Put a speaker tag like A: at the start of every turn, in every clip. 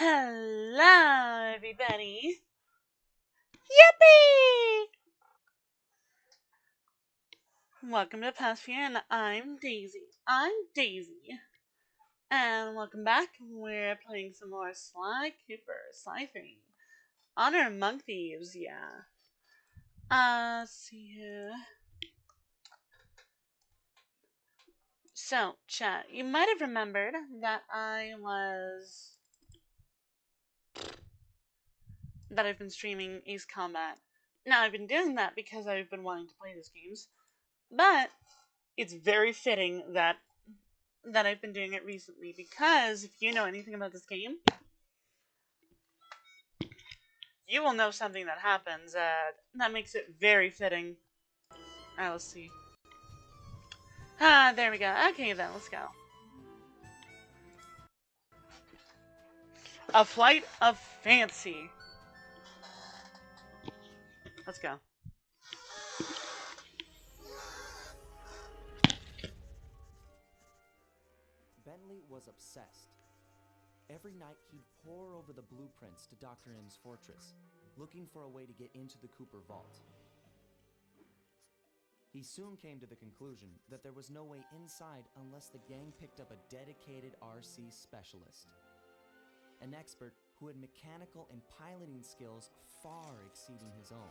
A: Hello, everybody. Yippee! Welcome to Past Fear, and I'm Daisy. And welcome back. We're playing some more Sly Cooper, Sly 3. Honor Among Thieves, yeah. Let's see here. So, chat, you might have remembered that I've been streaming Ace Combat. Now, I've been doing that because I've been wanting to play these games, but it's very fitting that I've been doing it recently, because if you know anything about this game, you will know something that happens that makes it very fitting. Alright, let's see. There we go. Okay, then, let's go. A Flight of Fancy. Let's go.
B: Bentley was obsessed. Every night he'd pore over the blueprints to Dr. M's fortress, looking for a way to get into the Cooper vault. He soon came to the conclusion that there was no way inside unless the gang picked up a dedicated RC specialist. An expert who had mechanical and piloting skills far exceeding his own.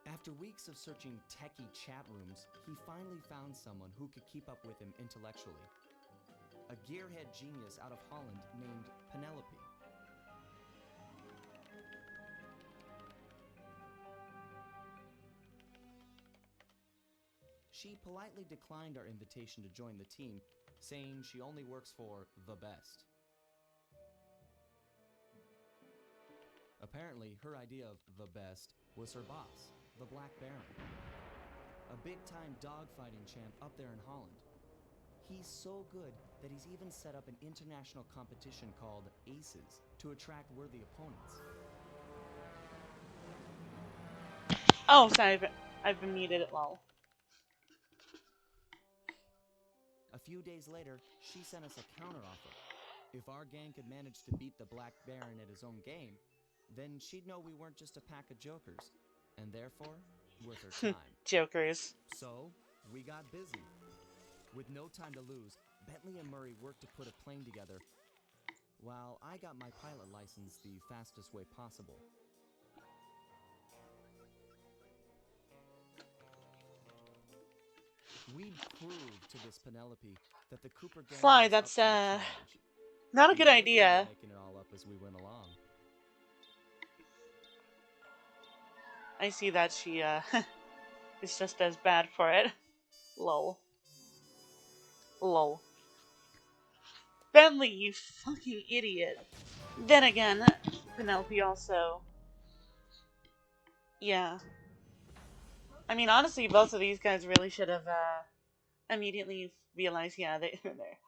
B: After weeks of searching techie chat rooms, he finally found someone who could keep up with him intellectually. A gearhead genius out of Holland named Penelope. She politely declined our invitation to join the team, saying she only works for the best. Apparently, her idea of the best was her boss, the Black Baron. A big-time dogfighting champ up there in Holland. He's so good that he's even set up an international competition called Aces to attract worthy opponents.
A: Oh, sorry, I've been muted at lol.
B: A few days later, she sent us a counteroffer. If our gang could manage to beat the Black Baron at his own game, then she'd know we weren't just a pack of jokers, and therefore, worth her time.
A: Jokers.
B: So, we got busy. With no time to lose, Bentley and Murray worked to put a plane together, while I got my pilot license the fastest way possible. We'd proved to this Penelope that the Cooper gang
A: Sly,
B: was
A: that's,
B: up to the challenge.
A: not a good
B: We were
A: idea.
B: making it all up as we went along.
A: I see that she, is just as bad for it. Lol. Lol. Bentley, you fucking idiot. Then again, Penelope also... Yeah. I mean, honestly, both of these guys really should have, immediately realized, yeah, they're there.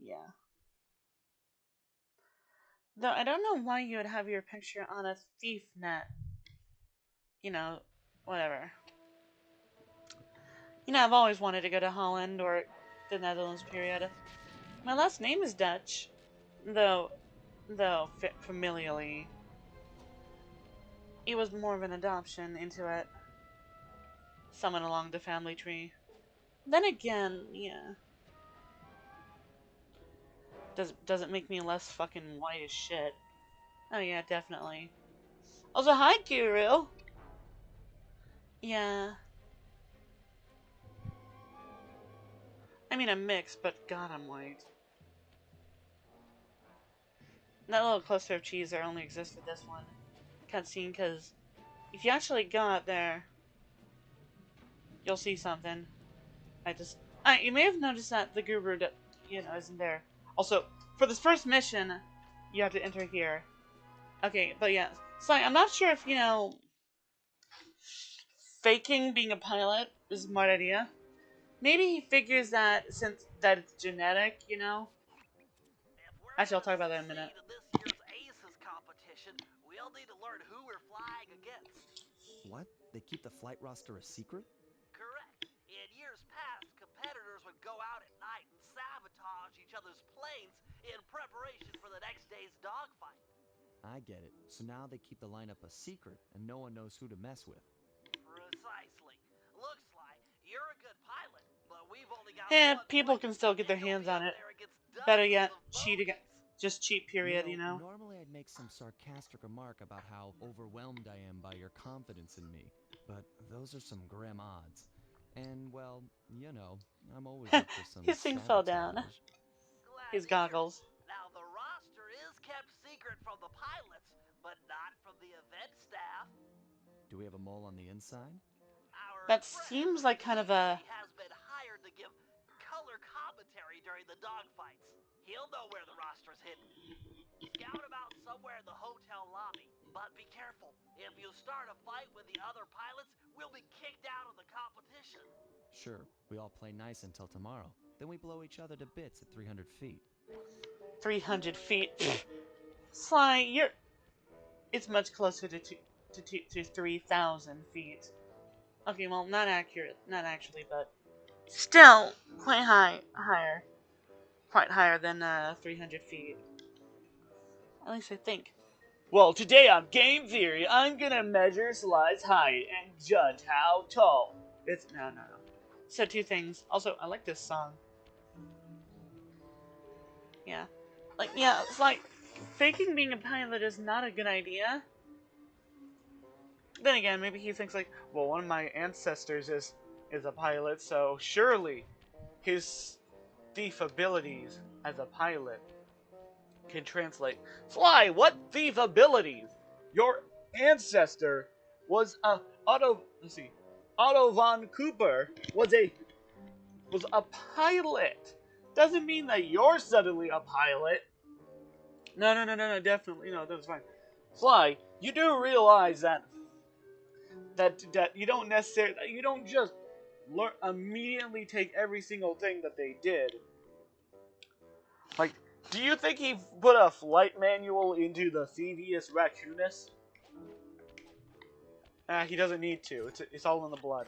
A: Yeah. Though, I don't know why you would have your picture on a thief net. You know, whatever. You know, I've always wanted to go to Holland or the Netherlands, period. My last name is Dutch. Though familially, it was more of an adoption into it. Someone along the family tree. Then again, yeah. Does it make me less fucking white as shit? Oh yeah, definitely. Also, hi, Guru! Yeah. I mean, I'm mixed, but god, I'm white. That little cluster of cheese there only exists with this one cutscene, because if you actually go out there, you'll see something. You may have noticed that the guru, isn't there. Also, for this first mission, you have to enter here. Okay, but yeah. So I'm not sure if, faking being a pilot is a smart idea. Maybe he figures that since that it's genetic, Actually, I'll talk about that in a minute.
C: This year's Aces competition, we'll need to learn who we're flying against.
B: What? They keep the flight roster a secret?
C: Correct. In years past, go out at night and sabotage each other's planes in preparation for the next day's dogfight.
B: I get it. So now they keep the lineup a secret, and no one knows who to mess with.
C: Precisely. Look, Sly, you're a good pilot, but we've only got one
A: People
C: plane,
A: can still get
C: and
A: their
C: you'll
A: hands
C: be
A: on
C: up
A: it.
C: there against
A: Better
C: dozens
A: yet,
C: of
A: cheat again.
C: bogeys.
A: Just cheat, period, you know?
B: Normally I'd make some sarcastic remark about how overwhelmed I am by your confidence in me, but those are some grim odds. And, well, you know, I'm always up for some
A: His thing fell down.
C: Glad
A: His
C: to hear it.
A: goggles.
C: Now, the roster is kept secret from the pilots, but not from the event staff.
B: Do we have a mole on the inside?
C: Our
A: That
C: friend,
A: seems like kind of a...
C: BENTLEY, has been hired to give color commentary during the dogfights. He'll know where the roster's hidden. Scout him out somewhere in the hotel lobby. But be careful. If you start a fight with the other pilots, we'll be kicked out of the competition.
B: Sure, we all play nice until tomorrow. Then we blow each other to bits at 300 feet.
A: 300 feet. Sly, you're... It's much closer to 3,000 feet. Okay, well, not accurate. Not actually, but... Still, quite higher. Quite higher than 300 feet. At least I think. Well, today on Game Theory, I'm gonna measure Sly's height and judge how tall. It's... No. So, two things. Also, I like this song. Yeah. Like, yeah, it's like... Faking being a pilot is not a good idea. Then again, maybe he thinks like, well, one of my ancestors is a pilot, so surely his thief abilities as a pilot can translate. Sly, what thief abilities? Your ancestor was Otto von Cooper was a pilot. Doesn't mean that you're suddenly a pilot. No, definitely, no, that's fine. Sly, you do realize that you don't just immediately take every single thing that they did. Like, do you think he put a flight manual into the thieves raccoonus? He doesn't need to. It's all in the blood.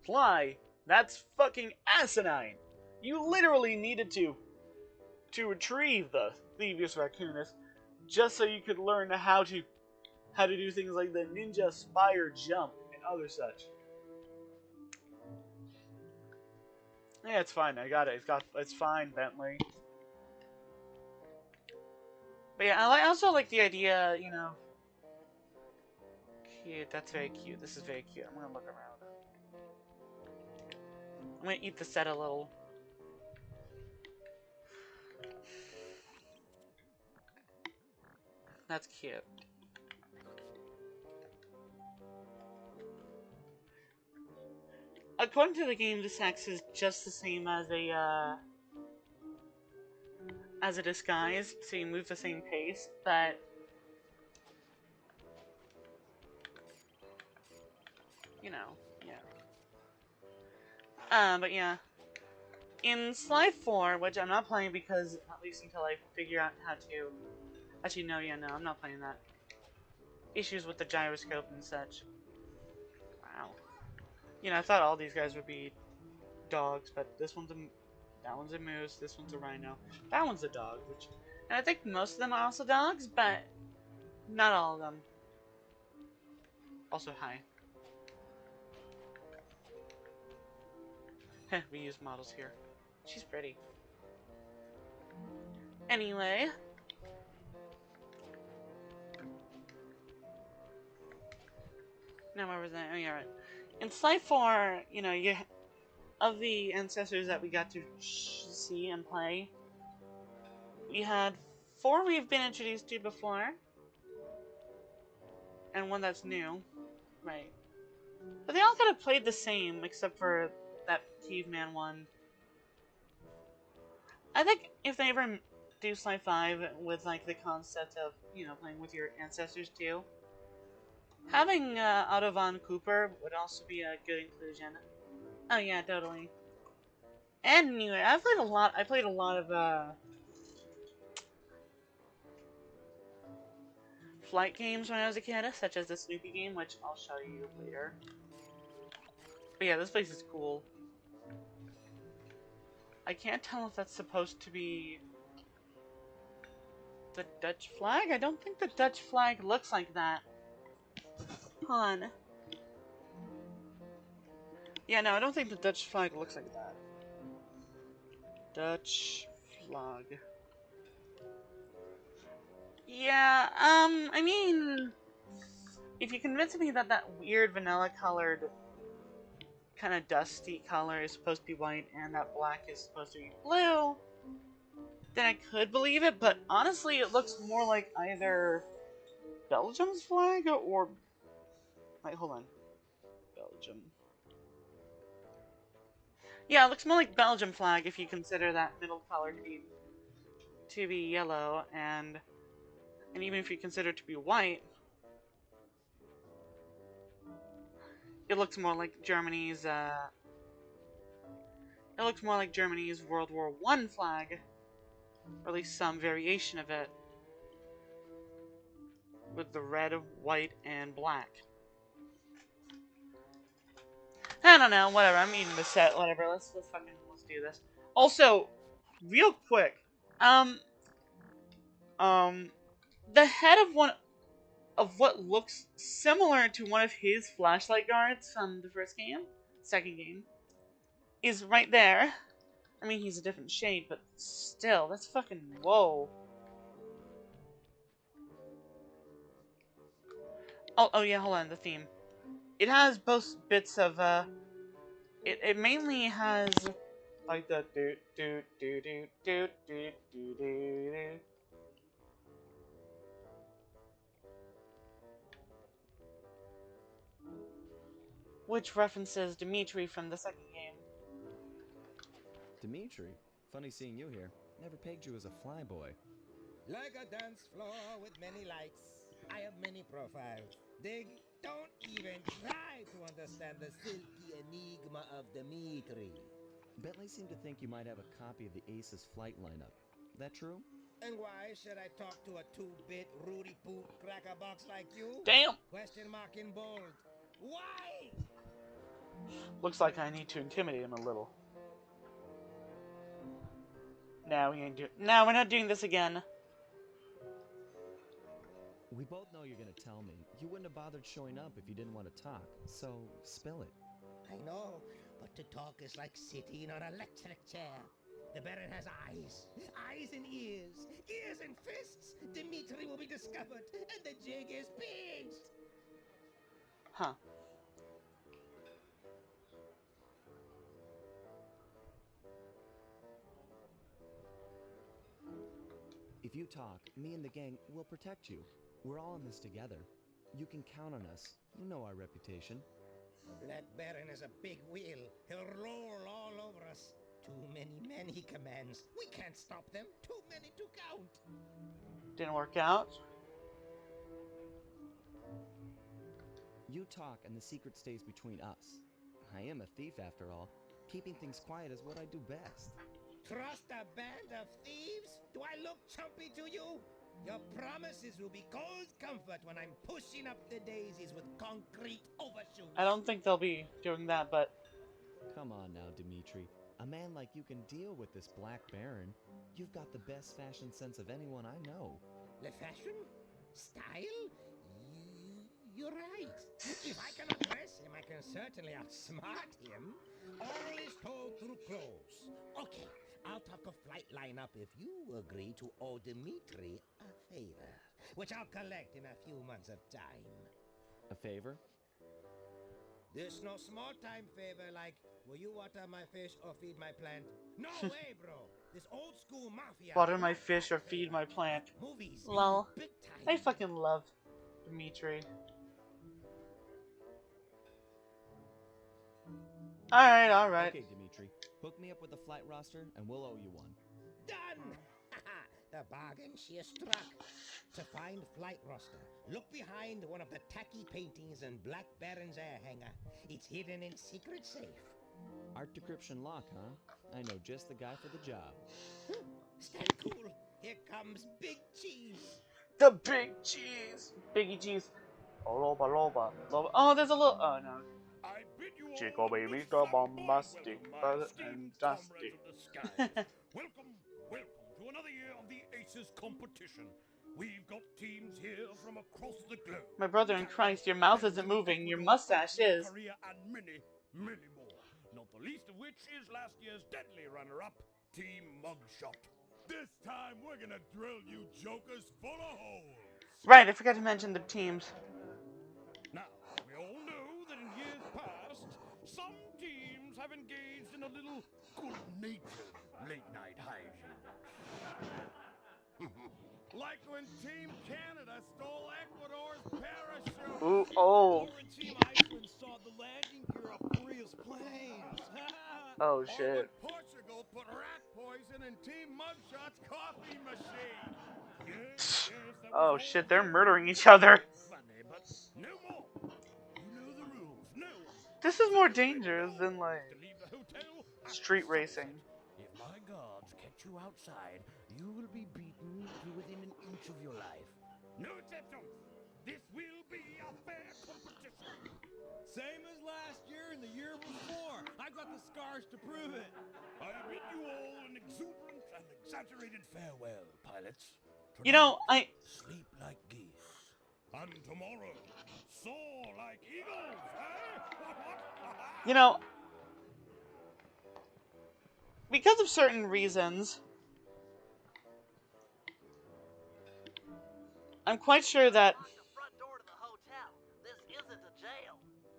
A: Fly, that's fucking asinine. You literally needed to retrieve the thieves raccoonus just so you could learn how to do things like the ninja spire jump and other such. Yeah, it's fine. I got it. It's fine, Bentley. But yeah, I also like the idea, you know. Cute. That's very cute. This is very cute. I'm gonna look around. I'm gonna eat the set a little. That's cute. According to the game, this axe is just the same as a disguise, so you move the same pace, but you know, yeah. But yeah. In SLY 4, which I'm not playing because, at least until I figure out how to... Actually, no, I'm not playing that. Issues with the gyroscope and such. Wow. You know, I thought all these guys would be dogs, but that one's a moose, this one's a rhino, that one's a dog, and I think most of them are also dogs, but not all of them. Also, hi. Heh, we use models here. She's pretty. Anyway. Now where was I? Oh yeah, right. In SLY 4, you know, of the ancestors that we got to see and play, we had 4 we've been introduced to before, and 1 that's new. Right. But they all kind of played the same, except for that caveman one. I think if they ever do SLY 5 with, like, the concept of, you know, playing with your ancestors too, having Otto von Cooper would also be a good inclusion. Oh yeah, totally. And anyway, I played a lot of flight games when I was a kid, such as the Snoopy game, which I'll show you later. But yeah, this place is cool. I can't tell if that's supposed to be the Dutch flag. I don't think the Dutch flag looks like that. Hold on. Yeah, no, I don't think the Dutch flag looks like that. Dutch flag. Yeah, I mean, if you convince me that that weird vanilla colored, kind of dusty color is supposed to be white and that black is supposed to be blue, then I could believe it, but honestly, it looks more like either Belgium's flag or... Wait, hold on. Belgium. Yeah, it looks more like Belgium flag if you consider that middle color to be yellow, and even if you consider it to be white, it looks more like Germany's it looks more like Germany's World War I flag, or at least some variation of it, with the red, white, and black. I don't know, whatever. I'm eating the set, whatever. Let's do this. Also, real quick, the head of one of what looks similar to one of his flashlight guards from the second game, is right there. I mean, he's a different shade, but still, that's fucking whoa. Oh yeah, hold on, the theme. It has both bits of it mainly has like the do do do do do do do do. Which references Dimitri from the second game.
B: Dimitri, funny seeing you here. Never pegged you as a flyboy.
D: Like a dance floor with many lights, I have many profiles. Dig, don't even try to understand the silky enigma of Dimitri.
B: Bentley seemed to think you might have a copy of the Ace's flight lineup. That true?
D: And why should I talk to a 2-bit Rudy Poot cracker box like you?
A: Damn!
D: Question mark in bold. Why?
A: Looks like I need to intimidate him a little. No, we're not doing this again.
B: We both know you're gonna tell me. You wouldn't have bothered showing up if you didn't want to talk, so spill it.
D: I know, but to talk is like sitting on an electric chair. The Baron has eyes and ears and fists. Dimitri will be discovered, and the jig is pinched.
A: Huh.
B: If you talk, me and the gang will protect you. We're all in this together. You can count on us. You know our reputation.
D: Black Baron is a big wheel. He'll roll all over us. Too many commands. We can't stop them. Too many to count.
A: Didn't work out.
B: You talk and the secret stays between us. I am a thief after all. Keeping things quiet is what I do best.
D: Trust a band of thieves? Do I look chumpy to you? Your promises will be cold comfort when I'm pushing up the daisies with concrete overshoes.
A: I don't think they'll be doing that, but...
B: Come on now, Dimitri. A man like you can deal with this Black Baron. You've got the best fashion sense of anyone I know.
D: The fashion? Style? You're right. If I cannot dress him, I can certainly outsmart him. All is told through clothes. Okay, I'll talk a flight lineup if you agree to owe Dimitri a favor, which I'll collect in a few months of time.
B: A favor?
D: This no small time favor like, will you water my fish or feed my plant? No way, bro. This old school mafia.
A: Water my fish or feed my plant.
D: Movies.
A: Lol.
D: Big time.
A: I fucking love Dimitri. Alright.
B: Okay, Dimitri. Hook me up with a flight roster and we'll owe you one.
D: Done! The bargain she has struck. To find flight roster, look behind one of the tacky paintings in Black Baron's air hangar. It's hidden in secret safe.
B: Art decryption lock, huh? I know just the guy for the job.
D: Stand cool. Here comes Big Cheese.
A: The big cheese! Biggie cheese. Oh, loba. Oh, there's a little... Oh, no.
D: I bid you
A: Chico baby, the bombastic, and dusty.
D: Welcome, welcome to another year of the Aces competition. We've got teams here from across the globe.
A: My brother in Christ, your mouth isn't moving, your mustache is.
D: Korea, and many, many more. Not the least of which is last year's deadly runner-up, Team Mugshot. This time we're gonna drill you jokers full of holes.
A: Right, I forgot to mention the teams.
D: Now, we all know that in years past, some teams have engaged in a little good-natured late-night hijinks. Like when Team Canada stole Ecuador's parachute.
A: Ooh, oh.
D: Or when Team Iceland saw the landing gear off Korea's planes.
A: Oh,
D: Or
A: shit.
D: when Portugal put rat poison in Team Mugshot's coffee machine. Yes, that was
A: Oh,
D: all
A: shit, they're
D: very
A: murdering each other.
D: funny, but no more. You know the rules. No one.
A: This is more dangerous than, like,
D: To leave the hotel at
A: street
D: sunset.
A: racing.
D: If my guards catch you outside, you will be beaten to within an inch of your life. No exceptions. This will be a fair competition. Same as last year and the year before. I've got the scars to prove it. I bid you all an exuberant and exaggerated farewell, pilots.
A: You know,
D: Sleep like geese. And tomorrow, soar like eagles, eh?
A: You know, because of certain reasons, I'm quite sure that...
C: Lock the front door to the hotel. This isn't a jail.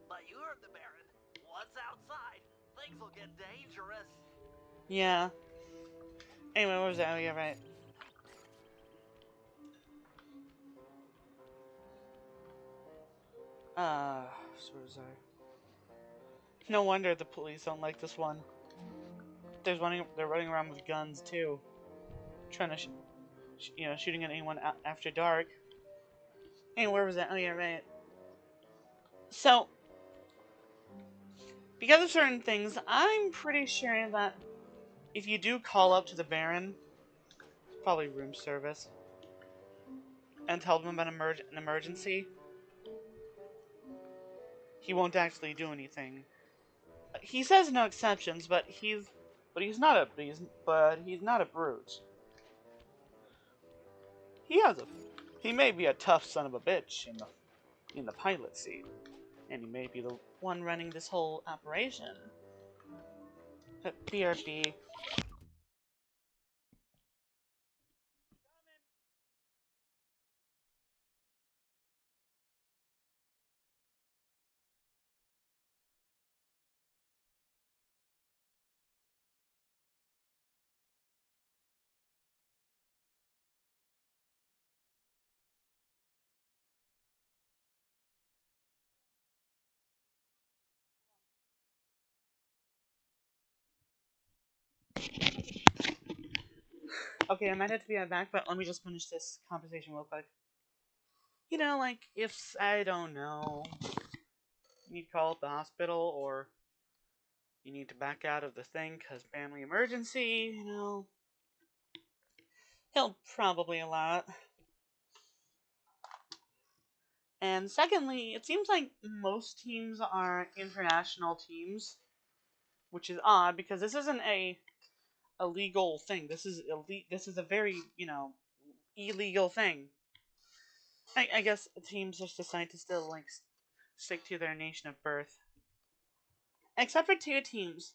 C: But you heard the Baron. Once outside, things will get dangerous.
A: Yeah. Anyway, what was that? Oh, yeah, right. So was I? No wonder the police don't like this one. They're running around with guns too, trying to, shooting at anyone after dark. Hey, where was that? Oh yeah, right. So, because of certain things, I'm pretty sure that if you do call up to the Baron, probably room service, and tell them about an emergency, he won't actually do anything. He says no exceptions, but he's not a brute. He may be a tough son of a bitch in the pilot seat, and he may be the one running this whole operation. But BRB. Okay, I might have to be right back, but let me just finish this conversation real quick. You know, like, if, I don't know, you need to call up the hospital, or you need to back out of the thing because family emergency, he'll probably allow it. And secondly, it seems like most teams are international teams, which is odd because this isn't a legal thing. This is a very, illegal thing. I guess teams just decide to still, like, stick to their nation of birth. Except for two teams.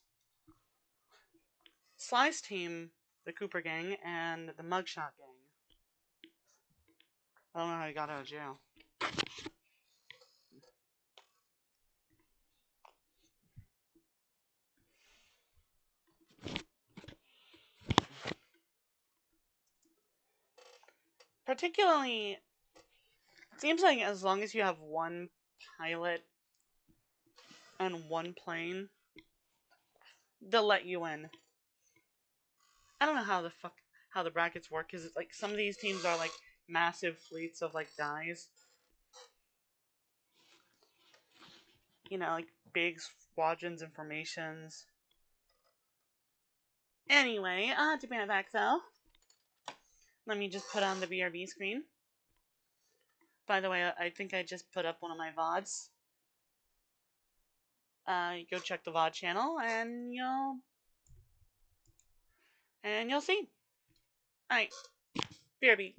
A: SLY's team, the Cooper Gang, and the Mugshot Gang. I don't know how he got out of jail. Particularly, it seems like as long as you have one pilot and one plane, they'll let you in. I don't know how the brackets work, because like some of these teams are like massive fleets of like guys. Like big squadrons and formations. Anyway, to be right back though. Let me just put on the BRB screen. By the way, I think I just put up one of my VODs. go check the VOD channel, and you'll see. All right, BRB.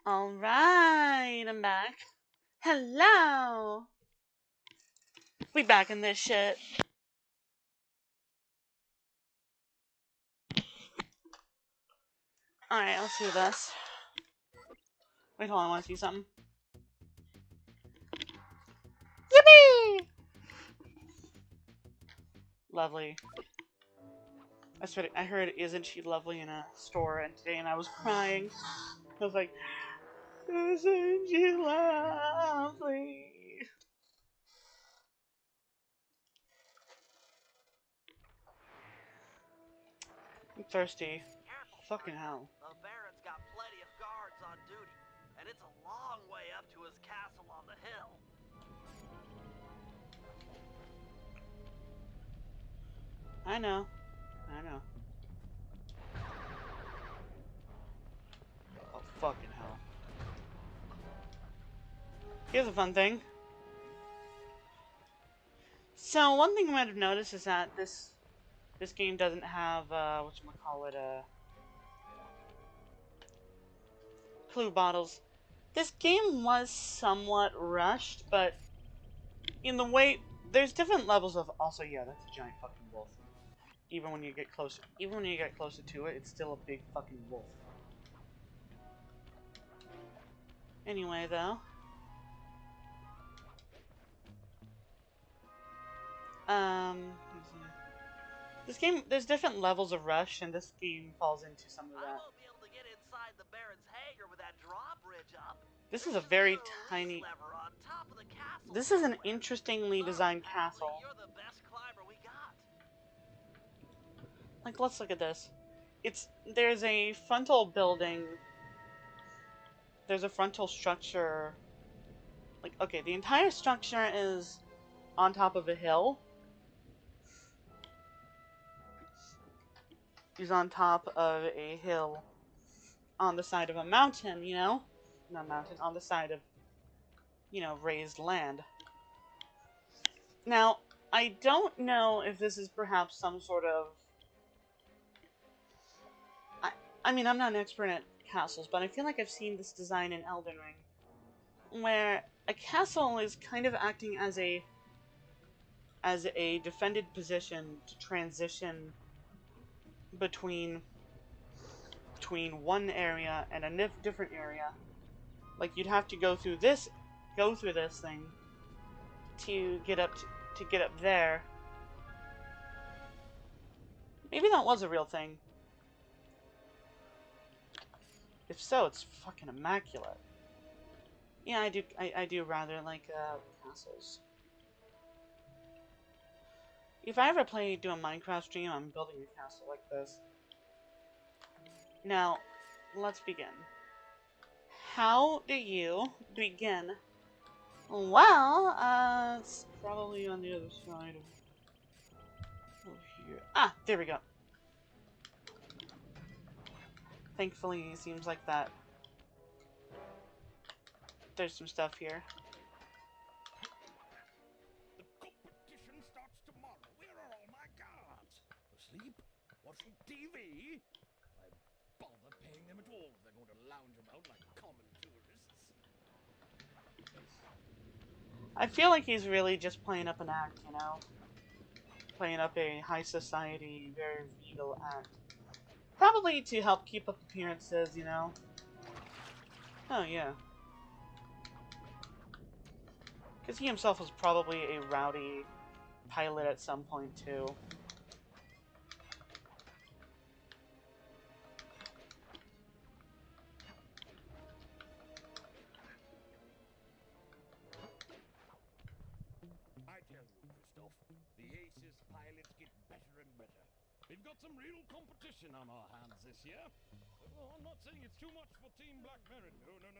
A: Alright, I'm back. Hello! We back in this shit. Alright, let's do this. Wait, hold on, I want to see something. Yippee! Lovely. I heard "Isn't She Lovely" in a store today, and I was crying. I was like, "Isn't she lovely?" I'm thirsty.
C: Careful,
A: Fucking
C: Springer.
A: hell.
C: The Baron's got plenty of guards on duty, and it's a long way up to his castle on the hill.
A: I know. I know. Oh, fucking hell. Here's a fun thing. So, one thing you might have noticed is that this game doesn't have, whatchamacallit, clue bottles. This game was somewhat rushed, but in the way, there's different levels of, also, yeah, that's a giant fucking wolf. Even when you get closer to it, it's still a big fucking wolf. Anyway, though. This game, there's different levels of rush, and this game falls into some of
C: I
A: that.
C: won't be able to get inside the Baron's hangar with that drawbridge up.
A: This
C: There
A: is a
C: should be
A: very
C: release
A: tiny...
C: lever on top of the castle
A: This is an
C: somewhere.
A: interestingly
C: So,
A: designed
C: apparently
A: castle.
C: you're the best climber we got.
A: Like, let's look at this. There's a frontal building. There's a frontal structure. Like, okay, the entire structure is on top of a hill. He's on top of a hill on the side of a mountain, you know? Not mountain, on the side of, you know, raised land. Now, I don't know if this is perhaps some sort of... I mean, I'm not an expert at castles, but I feel like I've seen this design in Elden Ring, where a castle is kind of acting as a defended position to transition between one area and a different area. Like, you'd have to go through this thing to get up there. Maybe that was a real thing. If so, it's fucking immaculate. Yeah, I do rather like castles. If I ever do a Minecraft stream, I'm building a castle like this. Now, let's begin. How do you begin? Well, it's probably on the other side of here. Ah, there we go. Thankfully, it seems like that. There's some stuff here.
D: The competition starts tomorrow. Where are all my guards? Asleep? Watching TV? Why bother paying them at all if they're going to lounge about like common tourists?
A: I feel like he's really just playing up an act, you know? Playing up a high society, very regal act. Probably to help keep up appearances, you know? Oh, yeah. Because he himself was probably a rowdy pilot at some point, too.
D: I tell you, Christoph, the Aces pilots get better and better. We've got some real competition on our hands this year. Well, I'm not saying it's too much for Team Black Baron.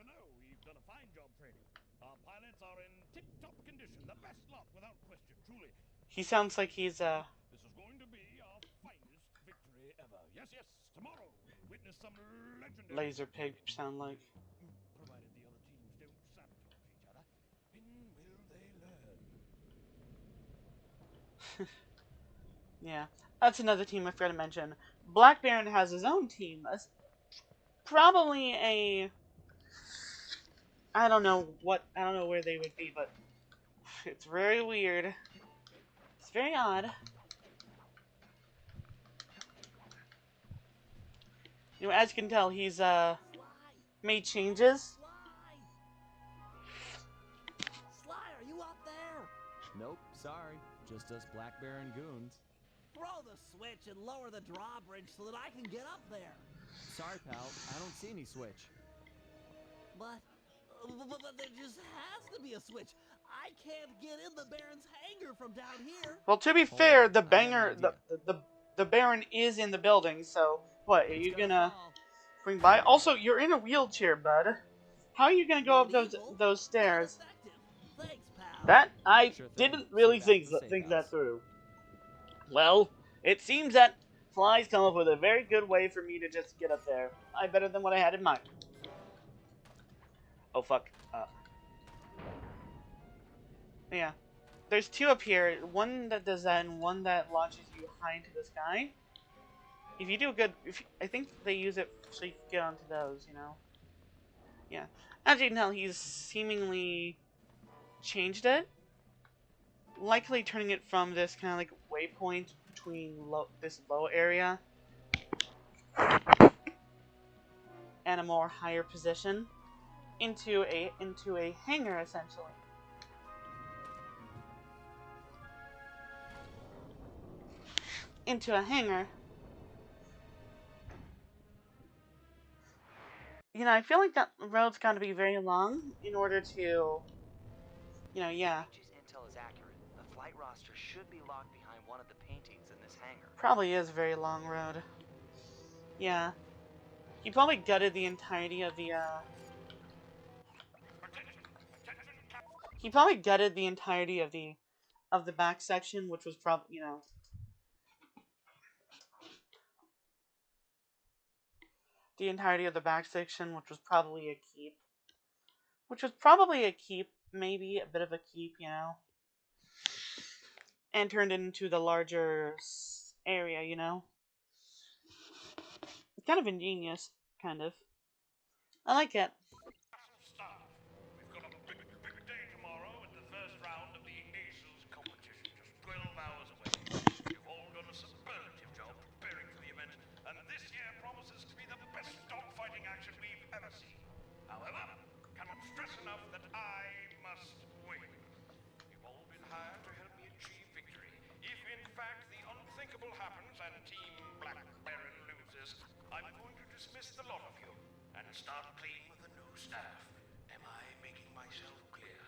D: No. We've done a fine job training. Our pilots are in tip-top condition. The best lot, without question, truly.
A: He sounds like he's,
D: This is going to be our finest victory ever. Yes, tomorrow we'll witness some legendary...
A: laser pig sound like.
D: Provided the other teams don't sabotage each other. When will they learn?
A: Yeah. That's another team I forgot to mention. Black Baron has his own team. Probably a I don't know where they would be, but it's very weird. It's very odd. You know, as you can tell, he's made changes.
C: Sly, are you up there?
B: Nope, sorry. Just us Black Baron goons.
C: Throw the switch and lower the drawbridge so that I can get up there.
B: Sorry, pal. I don't see any switch.
C: But there just has to be a switch. I can't get in the Baron's hangar from down here.
A: Well, to be
B: Hold
A: fair,
B: on,
A: the
B: I got an
A: banger,
B: idea.
A: the Baron is in the building. So what? Are
C: It's
A: you gonna
C: fall.
A: bring by? Also, you're in a wheelchair, bud. How are you gonna go up
C: Medieval,
A: those stairs?
C: but effective. Thanks, pal.
A: That I
B: Sure thing.
A: didn't
B: See
A: really
B: you back at the safe
A: think
B: house.
A: that through. Well, it seems that Sly's come up with a very good way for me to just get up there. I better than what I had in mind. Oh fuck. Yeah. There's two up here. One that does that, and one that launches you high into the sky. If you do a good, I think they use it so you can get onto those. You know. Yeah. As you can tell, he's seemingly changed it. Likely turning it from this kind of like waypoint between this low area and a more higher position into a hangar, essentially. Into a hangar. You know, I feel like that road's got to be very long in order to, you know, yeah.
E: AG's intel is accurate. The flight roster should be locked behind one of the paintings in this hangar.
A: Probably is a very long road. Yeah. He probably gutted the entirety of the, He probably gutted the entirety of the back section, which was probably, you know. The entirety of the back section, which was probably a keep. Maybe a bit of a keep, you know. And turned it into the larger area, you know. It's kind of ingenious, kind of. I like it.
F: Staff, we've got a big day tomorrow at the first round of the Aces competition, just 12 hours away. You've all done a superlative job preparing for the event, and this year promises to be the best dogfighting action we've ever seen. However, cannot stress enough that I must win. You've all been hired to help me achieve victory. If in fact the unthinkable happens and Team Black Baron loses, I'm going to dismiss the lot of you and start clean with the new staff. Am I making myself clear?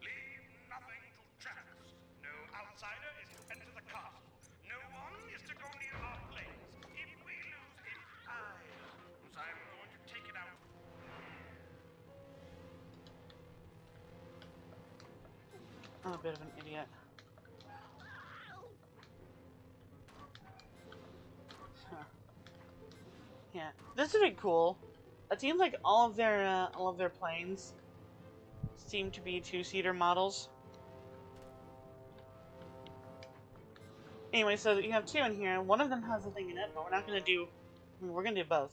F: Leave nothing to chance. No outsider is to enter the castle. No one is to go near our planes. If we lose, if I lose, I'm going to take it out.
A: I'm a bit of an idiot. Huh. Yeah, this would be cool. It seems like all of their planes seem to be two-seater models. Anyway, so you have two in here. One of them has a thing in it, but we're not gonna do. We're gonna do both.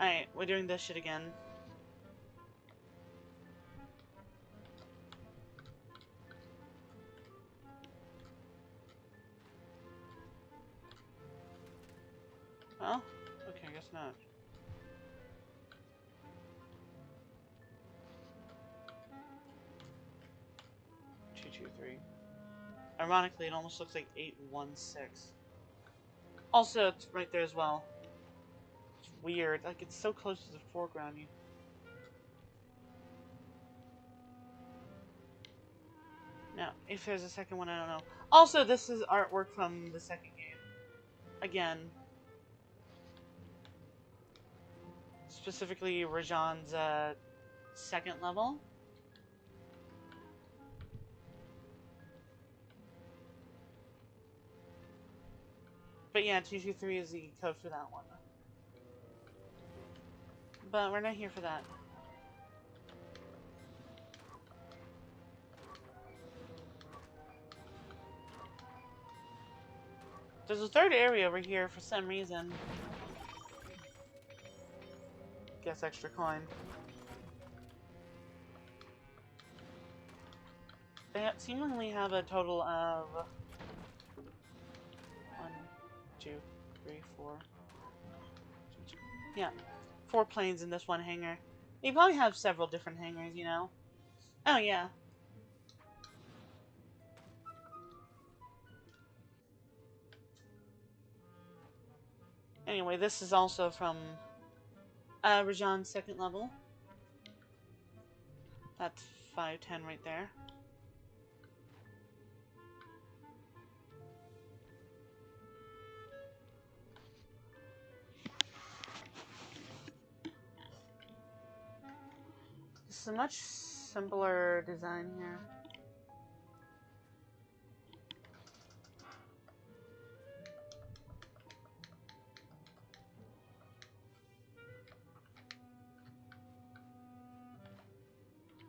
A: All right, we're doing this shit again. Well, okay, I guess not. Two, two, three. Ironically, it almost looks like 816. Also, it's right there as well. It's weird. Like, it's so close to the foreground. Now, if there's a second one, I don't know. Also, this is artwork from the second game. Again. Specifically, Rajan's second level. But yeah, 223 is the code for that one. But we're not here for that. There's a third area over here for some reason. Guess extra coin. They seemingly have a total of 1, 2, 3, 4. Yeah, 4 planes in this one hangar. They probably have several different hangars, you know? Oh, yeah. Anyway, this is also from Rajan's second level. That's 510 right there. This is a much simpler design here.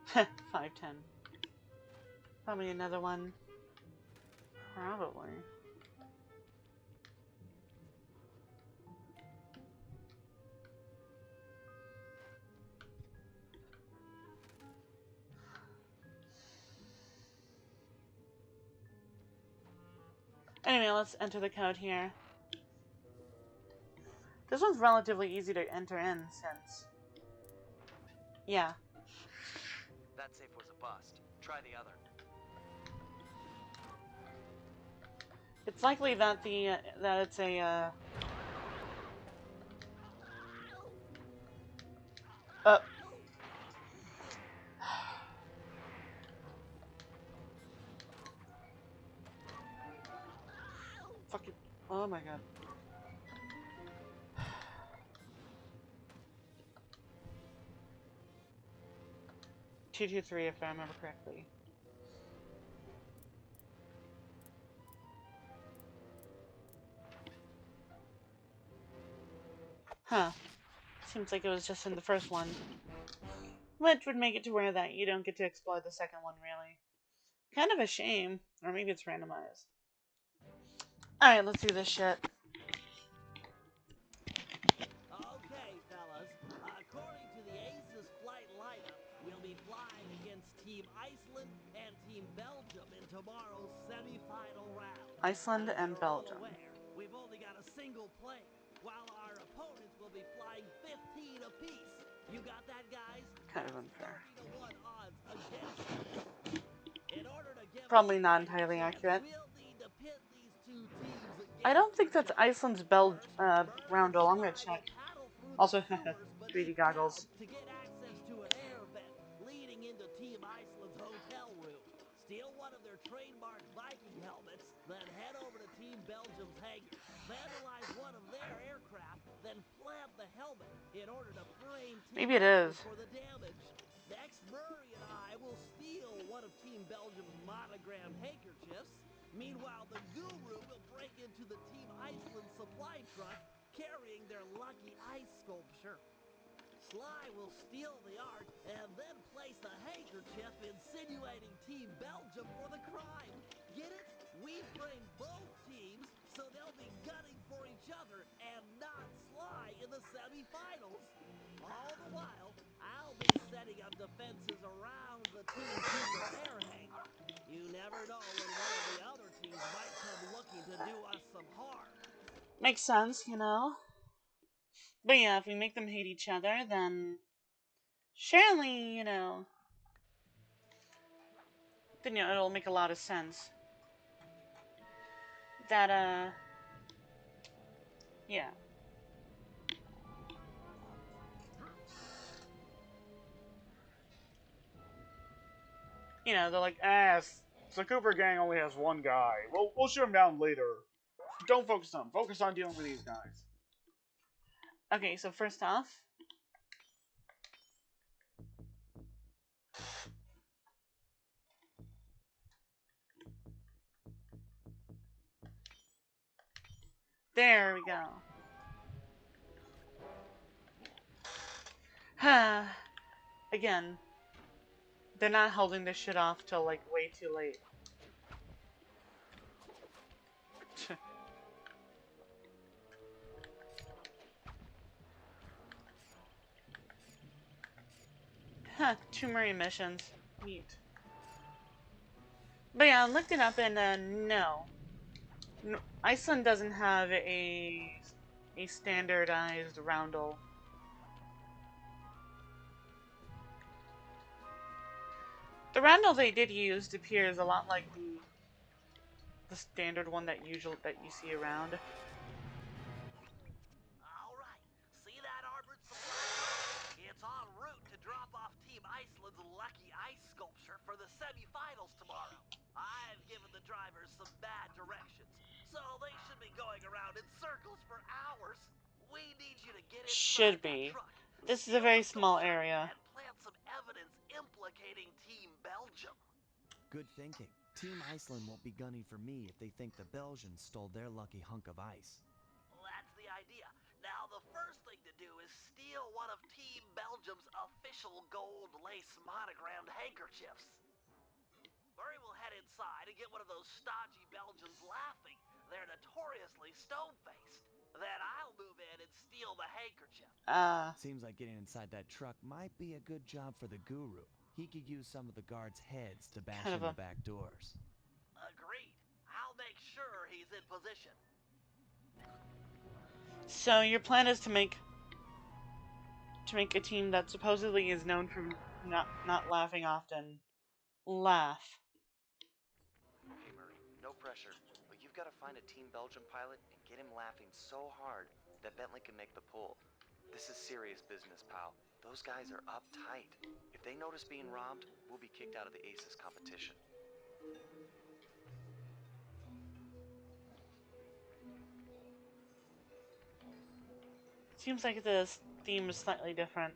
A: Heh, 510. Probably another one. Probably. Anyway, let's enter the code here. This one's relatively easy to enter in since... Yeah.
E: That safe was a bust. Try the other.
A: It's likely that that it's a fucking, oh my god. Two, 3, if I remember correctly. Huh. Seems like it was just in the first one. Which would make it to where that you don't get to explore the second one, really. Kind of a shame. Or maybe it's randomized. Alright, let's do this shit.
C: Okay, fellas. According to the Aces flight lineup, we'll be flying against Team Iceland and Team Belgium in tomorrow's semi-final round.
A: Iceland
C: As
A: and
C: you're all
A: Belgium.
C: aware, we've only got a single plane, while our opponents will be flying 15 apiece. You got that, guys?
A: Kind of unfair.
C: 30-to-1 odds against us. In order to give
A: Probably
C: us
A: not
C: a
A: entirely
C: chance,
A: accurate.
C: we'll need to pit these two teams
A: I don't
C: against
A: think
C: each
A: that's
C: other.
A: Iceland's roundel. I'm gonna check. Also, 3D goggles.
C: To get access to an air vent leading into Team Iceland's hotel room. Steal one of their trademark Viking helmets, then head over to Team Belgium's hangar. Vandalize one of their aircraft, then plant the helmet in order to frame Team
A: Maybe it
C: Iceland
A: is.
C: for the damage. Next, Murray and I will steal one of Team Belgium's monogrammed handkerchiefs. Meanwhile, the Guru will break into the Team Iceland supply truck carrying their lucky ice sculpture. Sly will steal the art and then place the handkerchief insinuating Team Belgium for the crime. Get it? We frame both teams so they'll be gunning for each other and not Sly in the semifinals. All the while, I'll be setting up defenses around the Team Cooper air hangar. You never know when one of the other teams might come looking to do us some harm.
A: Makes sense, you know? But yeah, if we make them hate each other, then surely, you know, then you know, it'll make a lot of sense. That, yeah. You know, they're like, the Cooper gang only has one guy. We'll shoot him down later. Don't focus on him. Focus on dealing with these guys. Okay, so first off, there we go. Again, they're not holding this shit off till like way too late. Huh, 2 marine missions. Neat. But yeah, I looked it up and no. Iceland doesn't have a standardized roundel. The roundel they did use appears a lot like the standard one that you see around.
C: Alright, see that armored supply truck? It's en route to drop off Team Iceland's lucky ice sculpture for the semifinals tomorrow. I've given the drivers some bad directions, so they should be going around in circles for hours. We need you to get
A: Should
C: inside that
A: be.
C: truck,
A: This is a
C: steal
A: very
C: the
A: small
C: sculpture,
A: area.
C: and plant some evidence implicating Team Belgium.
B: Good thinking. Team Iceland won't be gunning for me if they think the Belgians stole their lucky hunk of ice.
C: That's the idea. Now, the first thing to do is steal one of Team Belgium's official gold lace monogrammed handkerchiefs. Murray will head inside and get one of those stodgy Belgians laughing. They're notoriously stone-faced. Then I'll move in and steal the handkerchief.
B: Seems like getting inside that truck might be a good job for the guru. He could use some of the guards' heads to bash
A: Kind
B: in
A: of
B: the back doors.
C: Agreed. I'll make sure he's in position.
A: So your plan is to make a team that supposedly is known for not laughing often laugh.
E: Hey, Murray, no pressure, but you've got to find a Team Belgium pilot and get him laughing so hard that Bentley can make the pull. This is serious business, pal. Those guys are uptight. If they notice being robbed, we'll be kicked out of the Aces competition.
A: Seems like this theme is slightly different.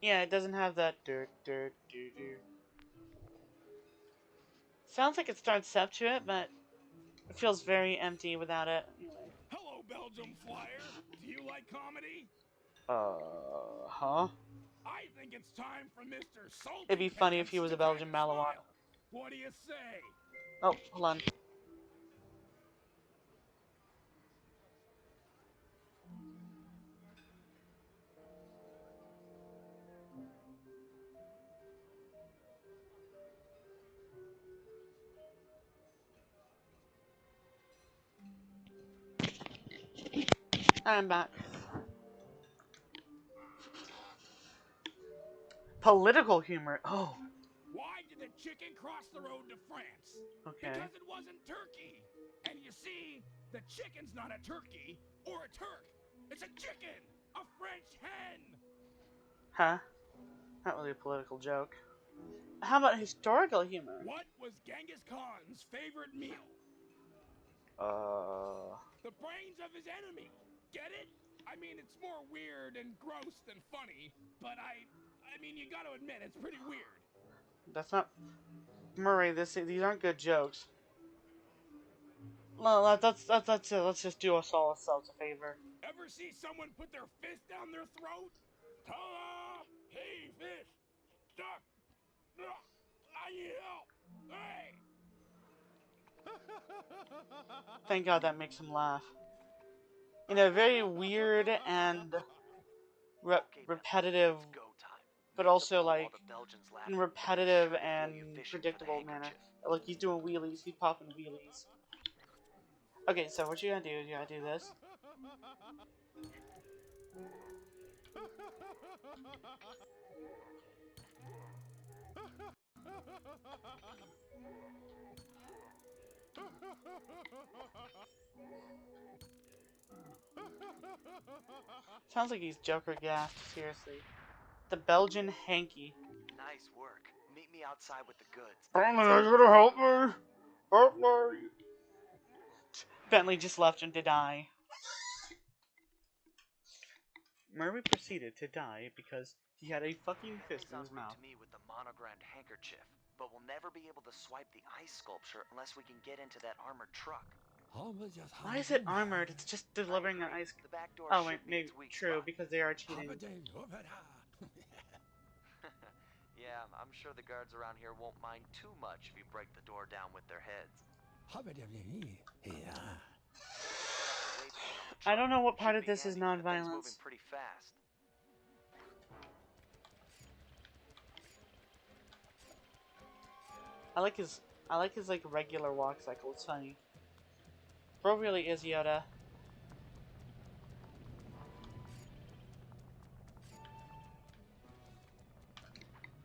A: Yeah, it doesn't have that dirt. Sounds like it starts up to it, but it feels very empty without it. Anyway.
F: Hello, Belgium Flyer. Do you like comedy?
A: Huh?
F: I think it's time for Mr. Salty
A: It'd be funny if
F: Pants
A: he was
F: to
A: a
F: crack
A: Belgian
F: a
A: Malawat.
F: smile. What do you say?
A: Oh, hold on. I'm back. Political humor. Oh,
F: Why did the chicken cross the road to France?
A: okay.
F: Because it wasn't turkey. And you see, the chicken's not a turkey or a Turk. It's a chicken, a French hen.
A: Huh? Not really a political joke. How about historical humor?
F: What was Genghis Khan's favorite meal? The brains of his enemy. Get it? I mean, it's more weird and gross than funny, but I mean, you gotta admit, it's pretty weird.
A: That's not Murray. These aren't good jokes. Well, let's just do us all ourselves a favor.
F: Ever see someone put their fist down their throat? Ta-da! Hey, fish! Stuck! I need help! Hey!
A: Thank God that makes him laugh. In a very weird and repetitive,
E: It's go time.
A: but
E: Make the
A: also
E: pull while
A: like
E: the Belgians laugh,
A: in
E: and
A: repetitive
E: be sure to
A: and
E: feel you fishing for the
A: predictable manner.
E: handkerchief.
A: Like he's doing wheelies, he's popping wheelies. Okay, so what you gotta do is you gotta do this. Sounds like he's Joker gassed, seriously. The Belgian hanky.
E: Nice work. Meet me outside with the goods.
A: Bentley, are you gonna help me? Bentley! Bentley just left him to die. Murray proceeded to die because he had a fucking fist
E: Bentley's
A: in
E: en
A: his
E: route
A: mouth.
E: to me with the monogrammed handkerchief, but we'll never be able to swipe the ice sculpture unless we can get into that armored truck.
A: Why is it armored? It's just delivering an ice.
E: The back door
A: Oh wait,
E: should be
A: maybe
E: its weak
A: true
E: spot.
A: because they are cheating.
E: Yeah, I'm sure the guards around here won't mind too much if you break the door down with their heads.
A: I don't know what part
E: Should
A: of
E: be
A: this is
E: handy. The thing's moving
A: non-violence.
E: pretty fast.
A: I like his like regular walk cycle. It's funny. Bro really is Yoda.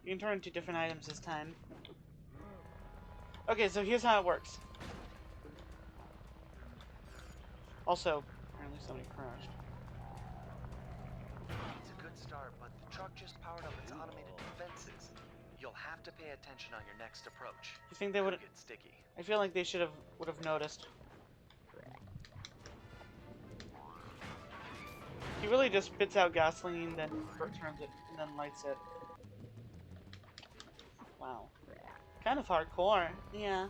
A: You can turn into different items this time. Okay, so here's how it works. Also, apparently somebody crashed.
E: It's a good start, but the truck just powered up its automated defenses. You'll have to pay attention on your next approach.
A: You think they would
E: get sticky.
A: I feel like they would have noticed. He really just spits out gasoline, then turns it, and then lights it. Wow. Kind of hardcore. Yeah.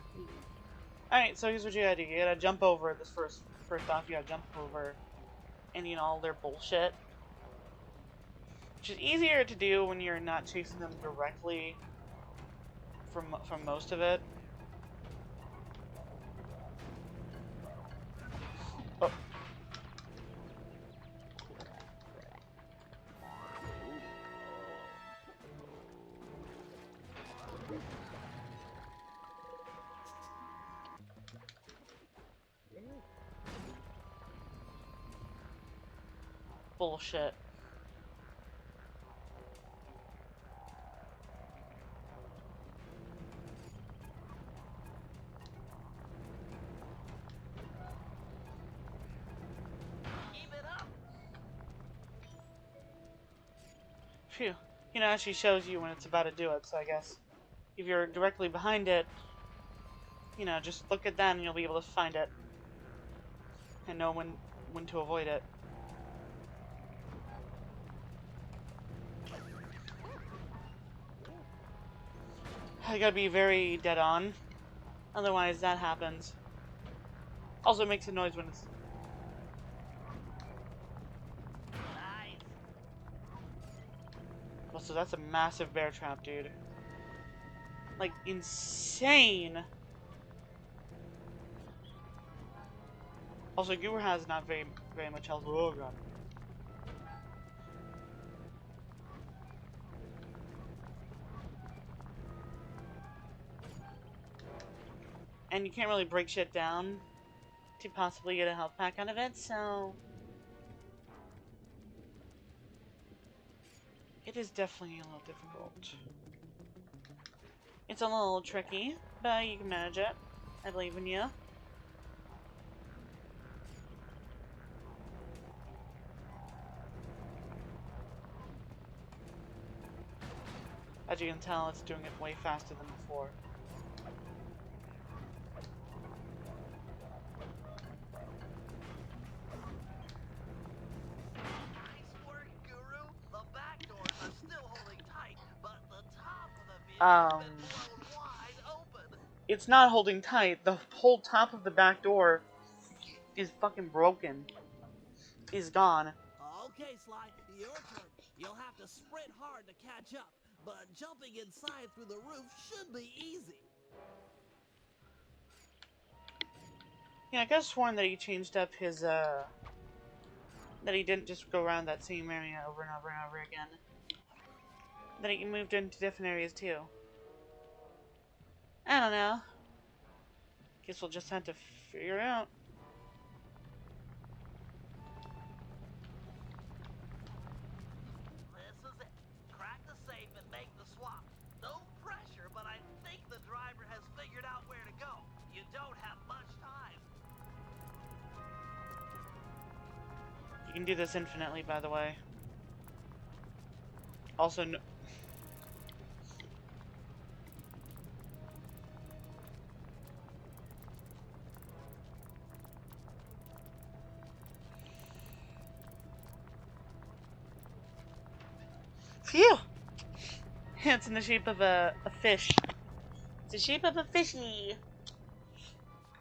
A: Alright, so here's what you gotta do. You gotta jump over this first off, you gotta jump over any and all their bullshit. Which is easier to do when you're not chasing them directly from most of it. Oh. Bullshit.
C: Keep it up.
A: Phew. You know, she shows you when it's about to do it, so I guess if you're directly behind it, you know, just look at that and you'll be able to find it. And know when to avoid it. I gotta be very dead on. Otherwise that happens. Also it makes a noise when it's...
C: Nice.
A: Also, that's a massive bear trap, dude. Like, insane! Also, Goober has not very much health. Oh god. And you can't really break shit down to possibly get a health pack out of it, so... It is definitely a little difficult. It's a little tricky, but you can manage it. I believe in you. As you can tell, it's doing it way faster than before.
C: Nice work, Guru. The back doors are still holding tight, but the top of the vehicle has been blown wide open.
A: It's not holding tight. The whole top of the back door is fucking broken. Is gone.
C: Okay, Sly, your turn. You'll have to sprint hard to catch up, but jumping inside through the roof should be easy.
A: Yeah, I could have sworn that he changed up his, that he didn't just go around that same area over and over and over again. That he moved into different areas too. I don't know. Guess we'll just have to figure it out.
C: This is it. Crack the safe and make the swap. No pressure, but I think the driver has figured out where to go. You don't have much time.
A: You can do this infinitely, by the way. Also, no... Phew! It's in the shape of a fish. It's the shape of a fishy.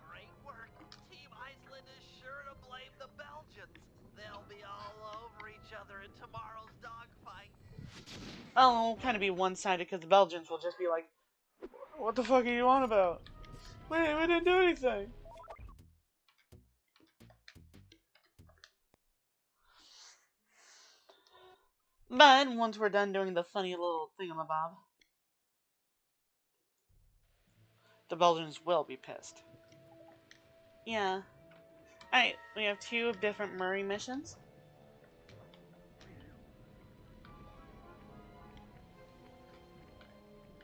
C: Great work. Team Iceland is sure to blame the Belgians. They'll be all over each other in tomorrow's dogfight.
A: Oh, it'll kind of be one-sided because the Belgians will just be like, "What the fuck are you on about? We didn't do anything." But once we're done doing the funny little thingamabob, The Belgians will be pissed. Yeah. Alright, we have 2 different Murray missions.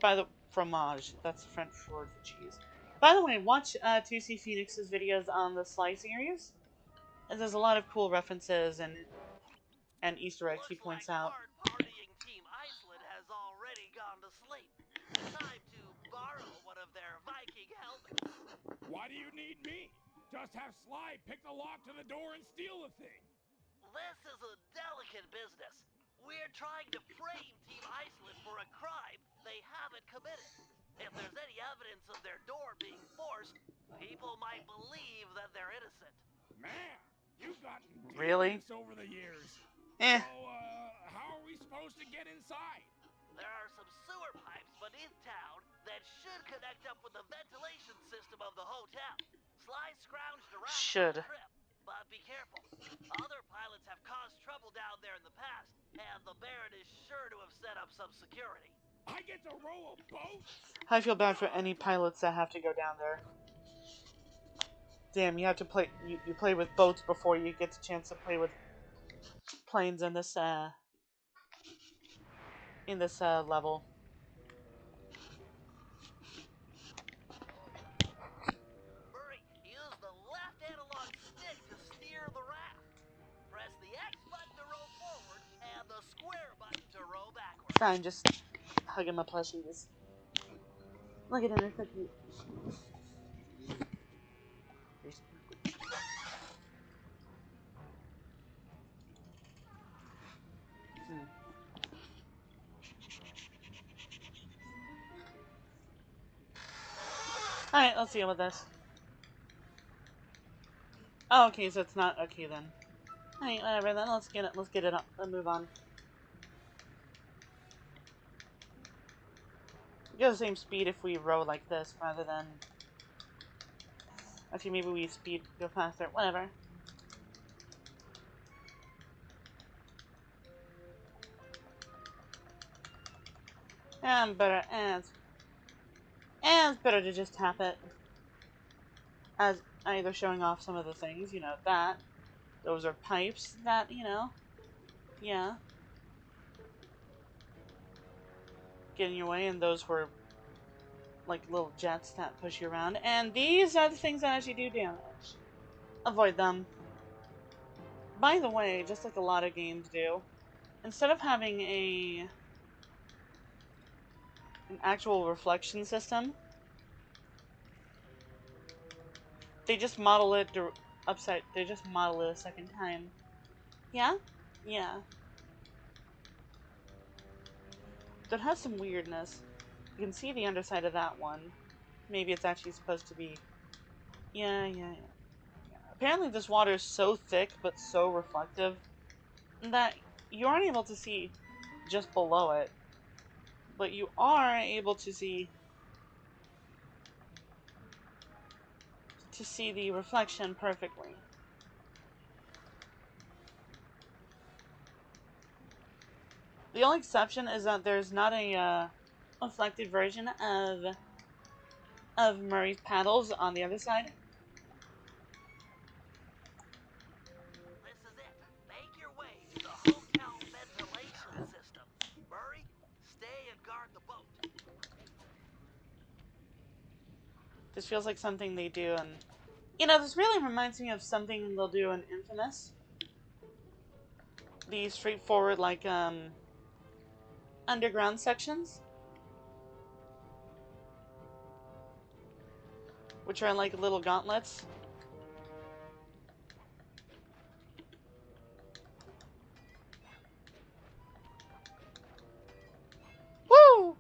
A: By the fromage, that's French word for cheese. By the way, watch 2C Phoenix's videos on the SLY series. And there's a lot of cool references and Easter eggs he
C: Looks
A: points
C: like
A: out.
C: hard-partying Team Iceland has already gone to sleep. Time to borrow one of their Viking helmets.
F: Why do you need me? Just have Sly pick the lock to the door and steal the thing.
C: This is a delicate business. We're trying to frame Team Iceland for a crime they haven't committed. If there's any evidence of their door being forced, people might believe that they're innocent.
F: Man, you've gotten
A: Really?
F: devious over the years.
A: Eh.
F: So, how are we supposed to get inside?
C: There are some sewer pipes beneath town that should connect up with the ventilation system of the hotel. Sly scrounged around
A: Should.
C: for a trip, but be careful. Other pilots have caused trouble down there in the past, and the Baron is sure to have set up some security.
F: I get to row a boat?
A: I feel bad for any pilots that have to go down there. Damn, you have to play. You play with boats before you get the chance to play with planes in this level.
C: Murray, use the left analog stick to steer the raft. Press the X button to row forward and the square button to row backward.
A: Fine, just hugging my plushies. Look at him, they're so cute. Alright, let's deal with this. Oh, okay, so it's not okay then. Alright, whatever, then let's get it up and move on. Get the same speed if we row like this rather than... Actually, maybe we go faster, whatever. And it's better to just tap it. As either showing off some of the things, you know, that. Those are pipes that, you know, yeah. Get in your way, and those were like little jets that push you around. And these are the things that actually do damage. Avoid them. By the way, just like a lot of games do, instead of having an actual reflection system, they just model it they just model it a second time. Yeah? Yeah. That has some weirdness. You can see the underside of that one. Maybe it's actually supposed to be... Yeah. Apparently this water is so thick but so reflective that you aren't able to see just below it. But you are able to see the reflection perfectly. The only exception is that there's not a reflected version of Murray's paddles on the other side.
C: This is it. Make your way to the hotel ventilation system. Murray, stay and guard the boat.
A: This feels like something they do, and you know, this really reminds me of something they'll do in Infamous. These straightforward, like, underground sections, which are like little gauntlets. Woo!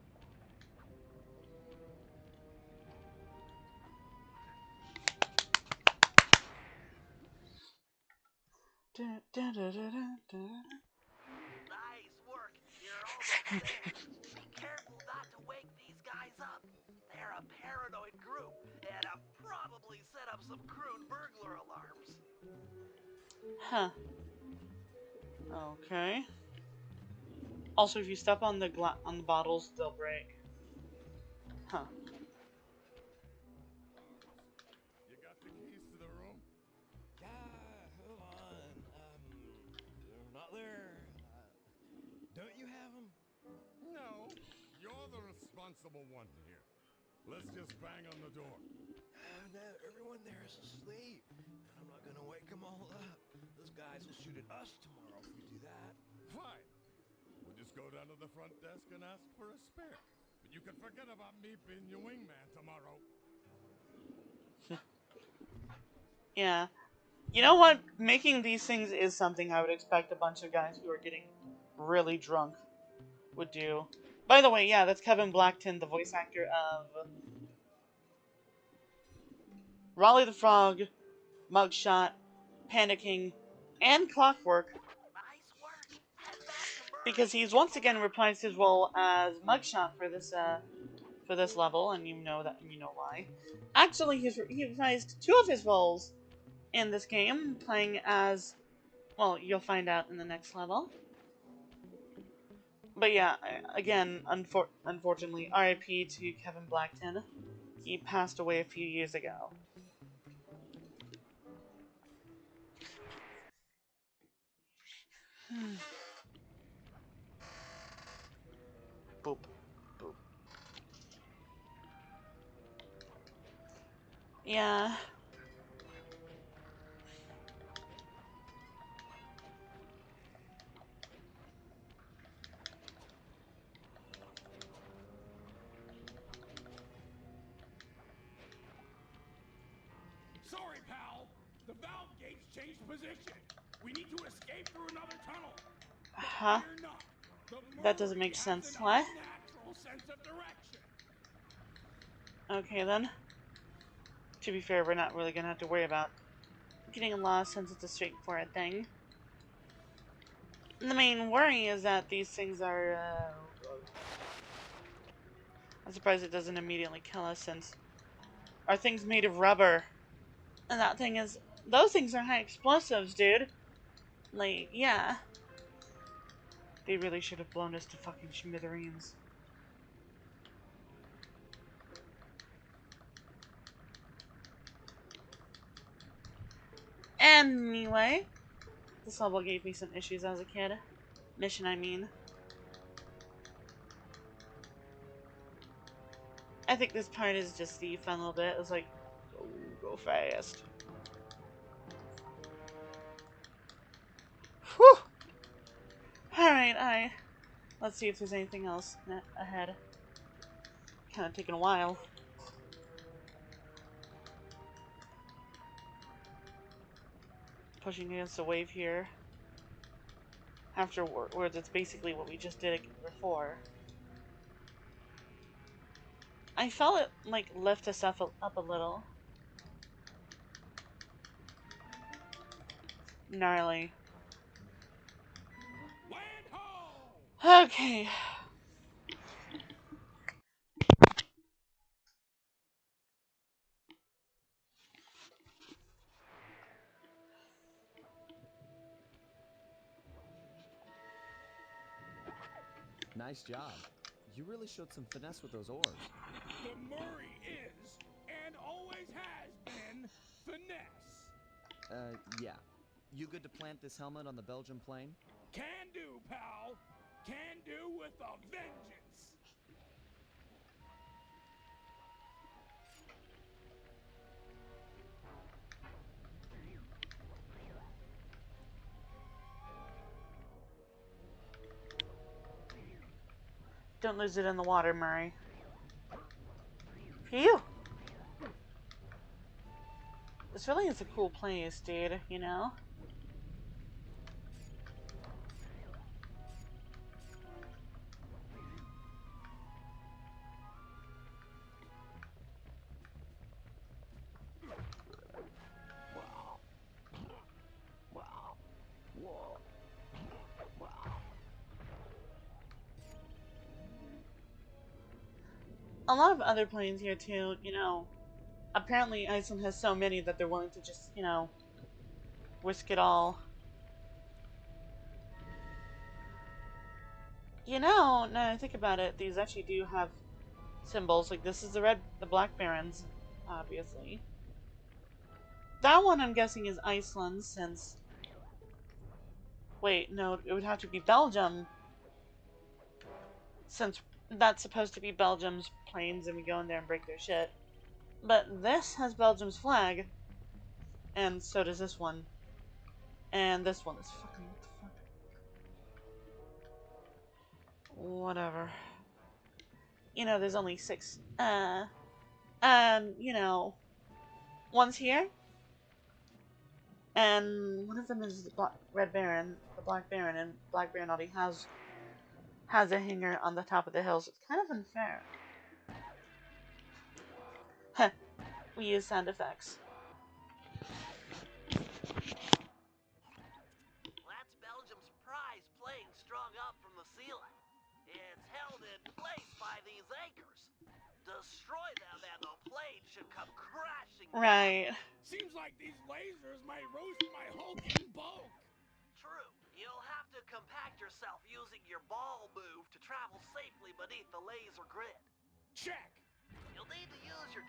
C: Nice work. You're almost there. Be careful not to wake these guys up. They're a paranoid group and have probably set up some crude burglar alarms.
A: Huh. Okay. Also, if you step on the bottles, they'll break. Huh.
G: responsible one here. Let's just bang on the door.
H: No, everyone there is asleep. I'm not gonna wake them all up. Those guys will shoot at us tomorrow if we do that.
G: Fine. We'll just go down to the front desk and ask for a spare. But you can forget about me being your wingman tomorrow.
A: Yeah. You know what? Making these things is something I would expect a bunch of guys who are getting really drunk would do. By the way, yeah, that's Kevin Blackton, the voice actor of Raleigh the Frog, Mugshot, Panicking, and Clockwork.
C: Nice work. Head back to Murray.
A: Because he's once again reprised his role as Mugshot for this level, and you know why. Actually, he reprised two of his roles in this game, playing as, well, you'll find out in the next level. But yeah, again, unfortunately, RIP to Kevin Blackton. He passed away a few years ago. Boop. Boop. Yeah.
F: Sorry, pal. The valve gates changed position. We need to escape through another tunnel.
A: Huh?
F: Fear not. The
A: That doesn't
F: Murray
A: make
F: has
A: sense.
F: an
A: What?
F: unnatural sense of direction.
A: Okay then. To be fair, we're not really gonna have to worry about getting lost since it's a straightforward thing. The main worry is that these things are, I'm surprised it doesn't immediately kill us since our thing's made of rubber. And that thing is, those things are high explosives, dude. Like, yeah. They really should have blown us to fucking smithereens. Anyway, this level gave me some issues as a kid. Mission, I mean. I think this part is just the fun little bit. It's like, go fast. Whew! Alright, let's see if there's anything else ahead. Kinda taking a while. Pushing against a wave here. Afterwards, it's basically what we just did before. I felt it, like, lift us up a little. Gnarly.
F: Land ho!
A: Okay.
B: Nice job. You really showed some finesse with those oars.
F: The Murray is, and always has been, finesse.
B: Yeah. You good to plant this helmet on the Belgian plane?
F: Can do, pal. Can do with a vengeance.
A: Don't lose it in the water, Murray. Phew! This really is a cool place, dude, you know? A lot of other planes here, too, you know. Apparently, Iceland has so many that they're willing to just, you know, risk it all. You know, now that I think about it, these actually do have symbols. Like, this is the Black Barons, obviously. That one, I'm guessing, is Iceland, since... Wait, no, it would have to be Belgium. Since that's supposed to be Belgium's planes, and we go in there and break their shit. But this has Belgium's flag, and so does this one. And this one is fucking what the fuck? Whatever. You know, there's only 6. You know, one's here, and one of them is the Red Baron, the Black Baron, and Black Baron already has a hangar on the top of the hill, so it's kind of unfair. Heh, we use sound effects.
C: That's Belgium's prize plane strung up from the ceiling. It's held in place by these anchors. Destroy them and the plane should come crashing down.
A: Right.
G: Seems like these lasers might roast my Hulk in bulk.
C: True. You'll have to compact yourself using your ball move to travel safely beneath the laser grid.
G: Check.
C: You'll need to use your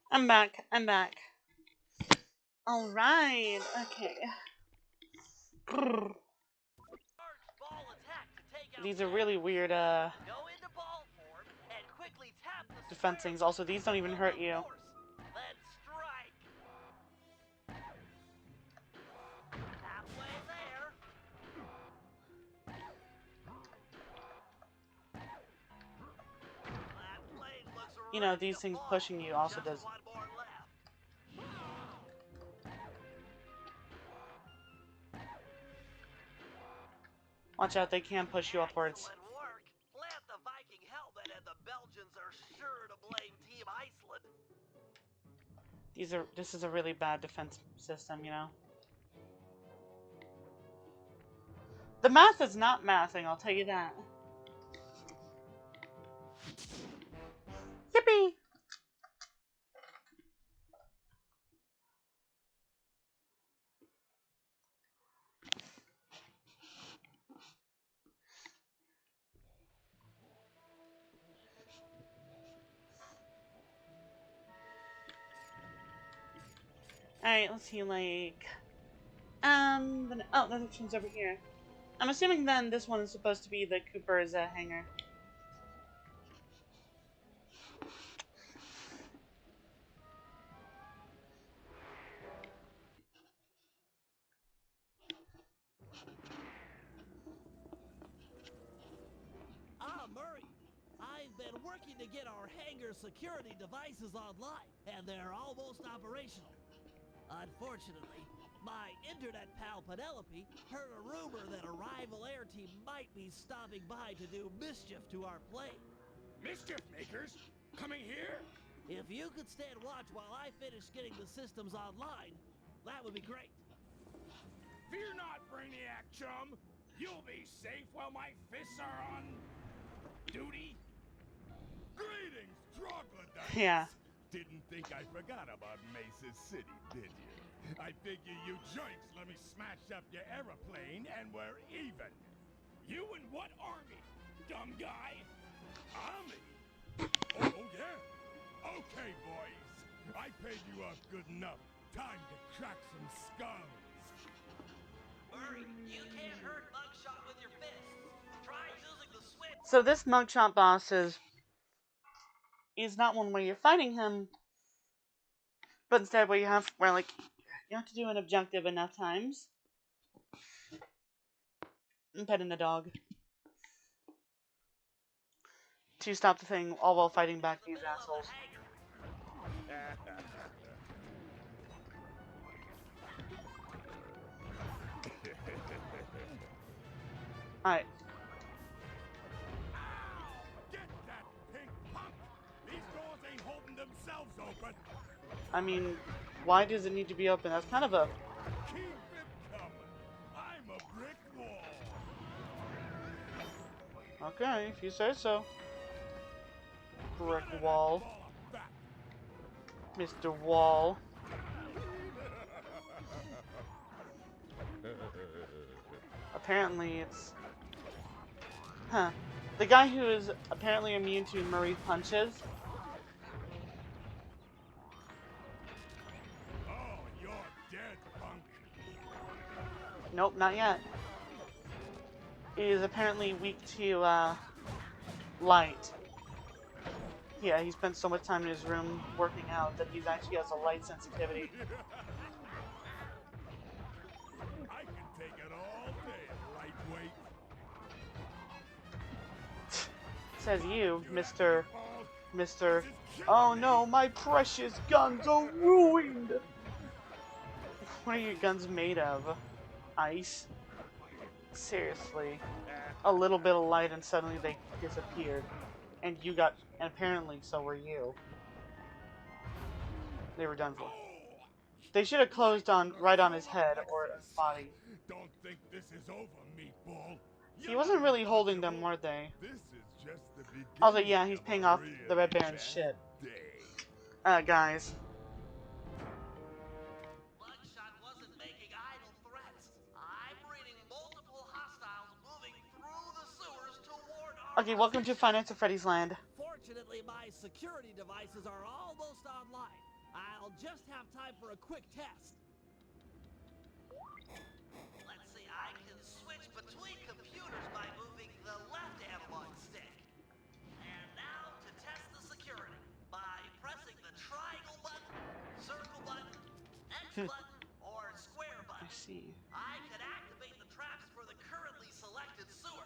A: I'm back. I'm back. Alright. Okay.
C: ball attack to take out
A: These are really weird,
C: Go into ball form and quickly tap the
A: defense things. Also, these don't even hurt you.
C: Then strike. Halfway there. That plane looks
A: You know,
C: ready
A: these
C: to
A: things
C: fall.
A: pushing you also
C: Just
A: does.
C: one more left.
A: Watch out, they can push you upwards.
C: Excellent work. Plant the Viking helmet and the Belgians are sure to blame Team Iceland.
A: This is a really bad defense system, you know. The math is not mathing, I'll tell you that. Yippee! Alright, let's see, like... oh, the next one's over here. I'm assuming then this one is supposed to be the Cooper's hangar.
C: Murray, I've been working to get our hangar security devices online, and they're almost operational. Unfortunately, my internet pal Penelope heard a rumor that a rival air team might be stopping by to do mischief to our plane.
G: Mischief makers? Coming here?
C: If you could stand watch while I finish getting the systems online, that would be great.
D: Fear not, Brainiac chum. You'll be safe while my fists are on duty.
G: Greetings, troglodytes!
A: Yeah.
G: Didn't think I forgot about Mesa City, did you? I figure you joints let me smash up your aeroplane and we're even.
D: You in what army, dumb guy?
G: Army? Oh, yeah? Okay, boys. I paid you up good enough. Time to crack some skulls.
C: Murray, you can't hurt Mugshot with your fists. Try using the switch.
A: So this mugshot boss is not one where you're fighting him, but instead where you have to do an objective enough times. And petting the dog. To stop the thing all while fighting back these assholes. Alright.
G: Get that pink punk! These doors ain't holding themselves open.
A: I mean, why does it need to be open? That's kind of a...
G: Keep it coming. I'm a brick wall.
A: Okay, if you say so. Brick wall. Mr. Wall. Apparently it's... Huh. The guy who is apparently immune to Murray punches.
G: Oh, you're dead, punk.
A: Nope, not yet. Is apparently weak to, light. Yeah, he spent so much time in his room working out that he actually has a light sensitivity.
G: I can take it all day, lightweight.
A: Says you, Mr. Oh no, my precious guns are ruined! What are your guns made of? Ice? Seriously. A little bit of light and suddenly they disappeared. And you got... And apparently so were you. They were done for. They should have closed right on his head or his body.
G: Don't think this is over, meatball.
A: He wasn't really holding them, were they?
G: This is just the beginning.
A: Also, yeah, he's paying off the Red Baron's shit. Guys.
C: Mugshot wasn't making idle threats. I'm reading multiple hostiles moving through the sewers toward our...
A: Okay, welcome to Finance of Freddy's Land.
C: Fortunately, my security devices are almost online. I'll just have time for a quick test. Let's see, I can switch between computers by moving the left analog stick. And now to test the security by pressing the triangle button, circle button, X button, or square button.
A: I see.
C: I can activate the traps for the currently selected sewer.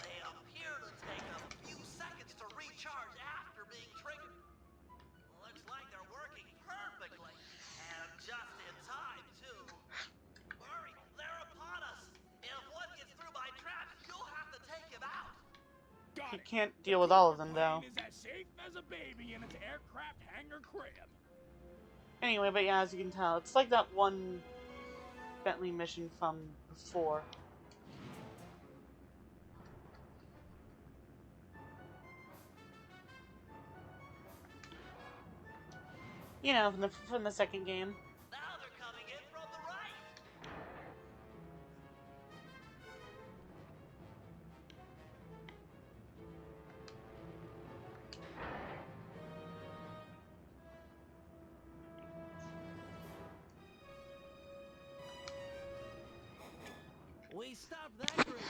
C: They appear to take a few seconds to recharge after being triggered. Looks like they're working perfectly. And just in time, too. Murray, they're upon us. If one gets through my traps, you'll have to take him out.
A: He can't deal with all of them, though.
D: Is as safe as a baby in its aircraft hangar crib.
A: Anyway, but yeah, as you can tell, it's like that one Bentley mission from before. You know, from the second game.
C: Now they're coming in from the right. We stopped that group,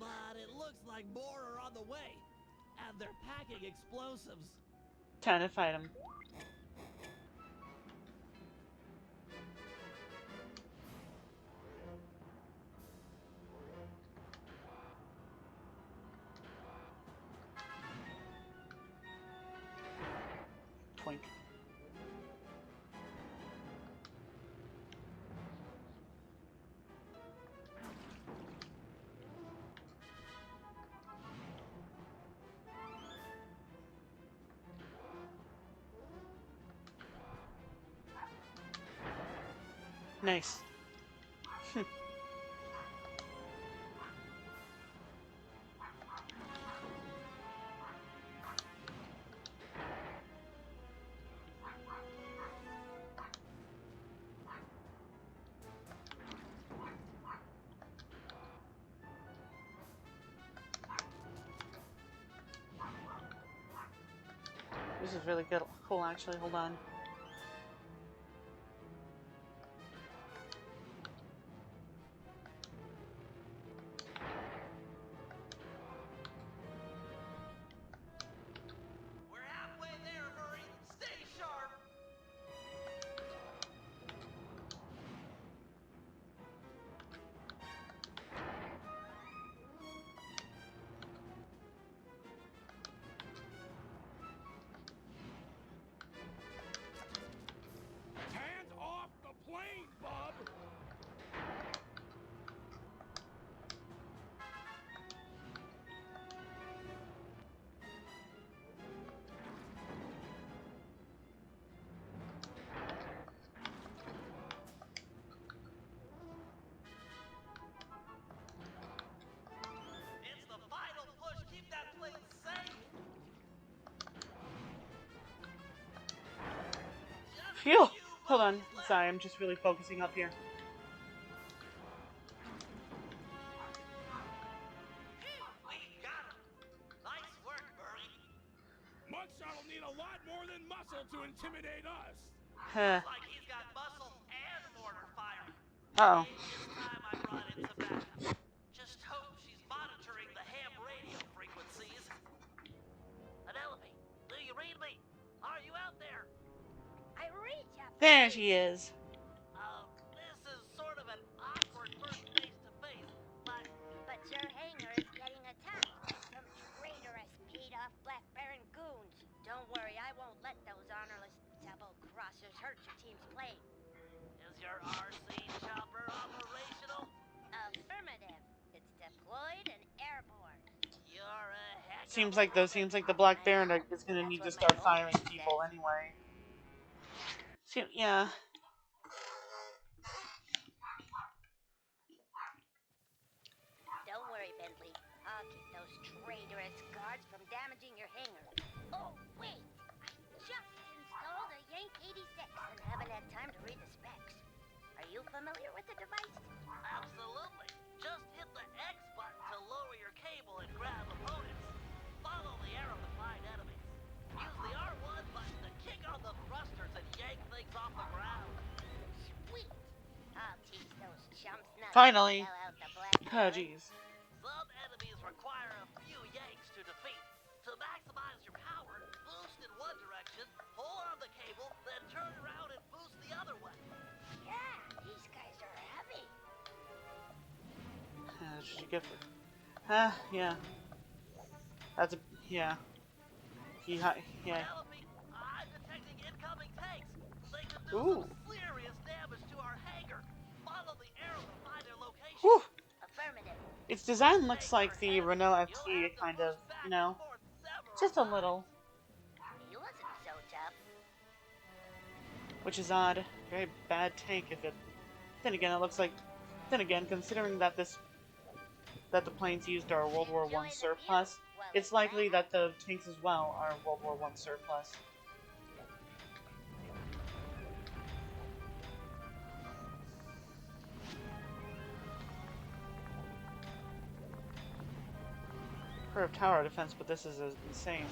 C: but it looks like more are on the way, and they're packing explosives.
A: Time to fight him. Twink. Nice. This is really good. Cool, actually. Hold on.
C: We're halfway there, Murray. Stay sharp.
G: Hands off the plane, bub!
C: It's the final push. Keep that plane safe. Just
A: Phew!
C: a few
A: Hold on.
C: bodies left.
A: Sorry, I'm just really focusing up here.
C: We got him. Nice work, Murray.
G: Mugshot'll need a lot more than muscle to intimidate us.
A: Huh.
C: Like he's got muscle and mortar fire.
A: Uh-oh.
C: It's time I brought in some backup. Just hope she's monitoring the ham radio frequencies. Penelope, do you read me? Are you out there?
I: I reach up.
A: There she is.
C: This is sort of an awkward first face-to-face, but
I: But your hangar is getting attacked. Some traitorous, paid-off Black Baron goons. Don't worry, I won't let those honorless double-crossers hurt your team's plane.
C: is your RC chopper operational?
I: Affirmative. It's deployed and airborne.
C: You're a heck
A: Seems
C: of a
A: like the Black Baron is gonna need to start firing people anyway. Yeah.
I: Don't worry, Bentley. I'll keep those traitorous guards from damaging your hangar. Oh, wait! I just installed a Yank 86 and haven't had time to read the specs. Are you familiar with the device?
C: Absolutely. Just hit the X button to lower your cable and grab opponents. Follow the arrow to find enemies. Use the R1 button to kick on the thrusters and yank things off the ground.
I: Sweet! I'll teach those chumps not
A: Finally.
I: to sell out the Black
A: Oh,
I: Baron.
A: jeez.
C: Some enemies require a few yanks to defeat. To maximize your power, boost in one direction, pull on the cable, then turn around and boost the other way.
I: Yeah, these guys are heavy.
A: That's what you get for. Yeah. That's a. Yeah. Yeah.
C: Penelope, I'm detecting incoming tanks. They could do
A: Ooh.
C: some serious damage to our hangar. Follow the arrow to find their location.
A: Whew.
I: Affirmative.
A: Its design looks like the Renault FT, kind of, you know. Just a little.
I: He wasn't so tough.
A: Which is odd. Very bad tank if it. Then again, it looks like. Then again, considering that the planes used are World War I surplus, it's likely that the tanks as well are World War I surplus. Heard of tower defense, but this is insane.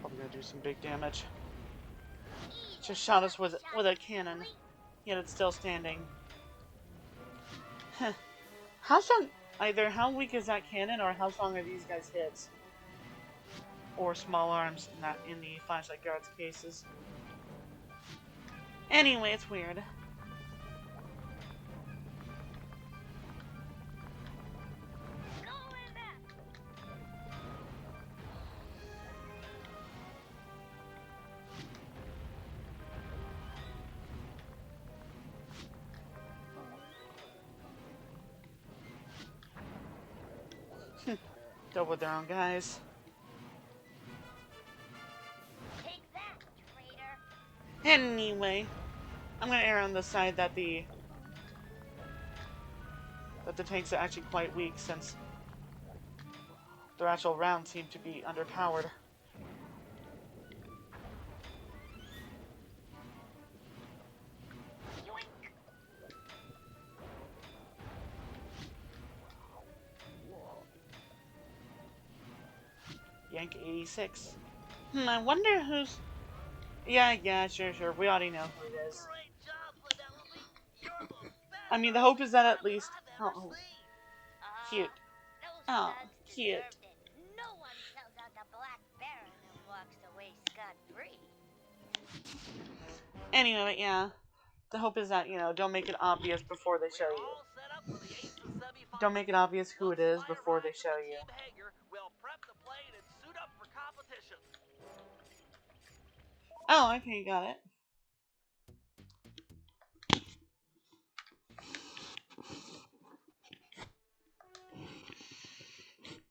A: Probably gonna do some big damage. Just shot us with a cannon, yet it's still standing. Heh. How strong? Either how weak is that cannon, or how strong are these guys' hits? Or small arms in the flashlight guards cases. Anyway, it's weird. Go with their own guys.
I: Take that, traitor.
A: Anyway, I'm gonna err on the side that the tanks are actually quite weak, since their actual rounds seem to be underpowered. Yank 86. I wonder who's... Yeah, sure. We already know who it is.
C: Great job, Penelope. You're the best.
A: I mean, the hope is that at least...
C: I've ever
A: Oh,
C: seen.
A: cute.
I: Those
A: Oh,
I: studs
A: cute.
I: deserved it. No one sells out the Black Baron and walks away scot-free.
A: Anyway, yeah. The hope is that, you know, don't make it obvious before they show
C: We're
A: you.
C: all set up for the Aces semifinals.
A: Don't make it obvious who it is
C: Once I
A: before they
C: arrive
A: show
C: at the
A: you.
C: team hangar, we'll prep the plane and suit up for competition.
A: Oh, okay, got it.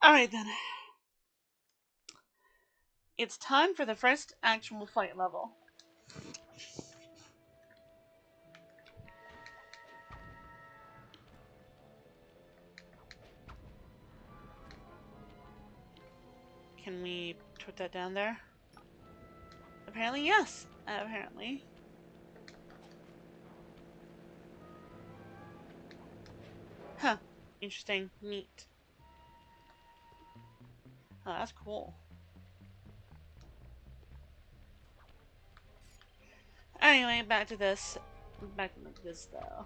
A: Alright then. It's time for the first actual fight level. Can we put that down there? Apparently, yes. Apparently. Huh. Interesting. Neat. Oh, that's cool. Anyway, back to this. Back to this, though.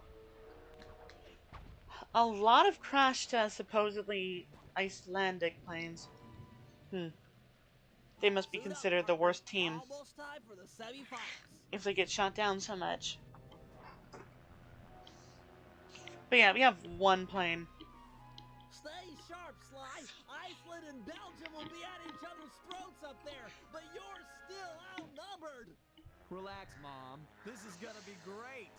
A: A lot of crashed supposedly Icelandic planes. They must be considered the worst team
C: Almost time for the semifinals.
A: if they get shot down so much. But yeah, we have one plane.
C: Stay sharp, Sly. Iceland and Belgium will be at each other's throats up there, but you're still outnumbered.
B: Relax, Mom. This is gonna be great.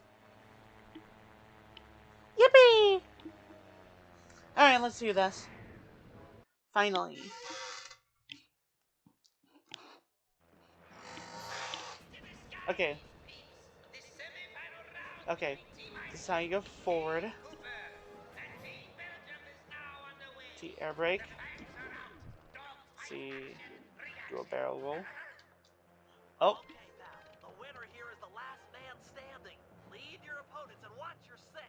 A: Yippee! Alright, let's do this. Finally. Okay. Okay. This is how you go forward. See, air brake. See, do a barrel roll. Oh.
C: Okay, pal. The winner here is the last man standing. Lead your opponents and watch your six.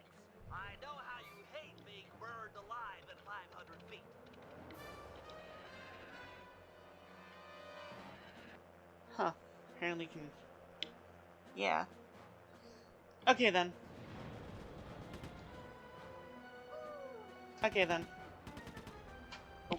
C: I know how you hate being burned alive at 500 feet.
A: Huh. Apparently can... Yeah. Okay then. Okay then. Oh.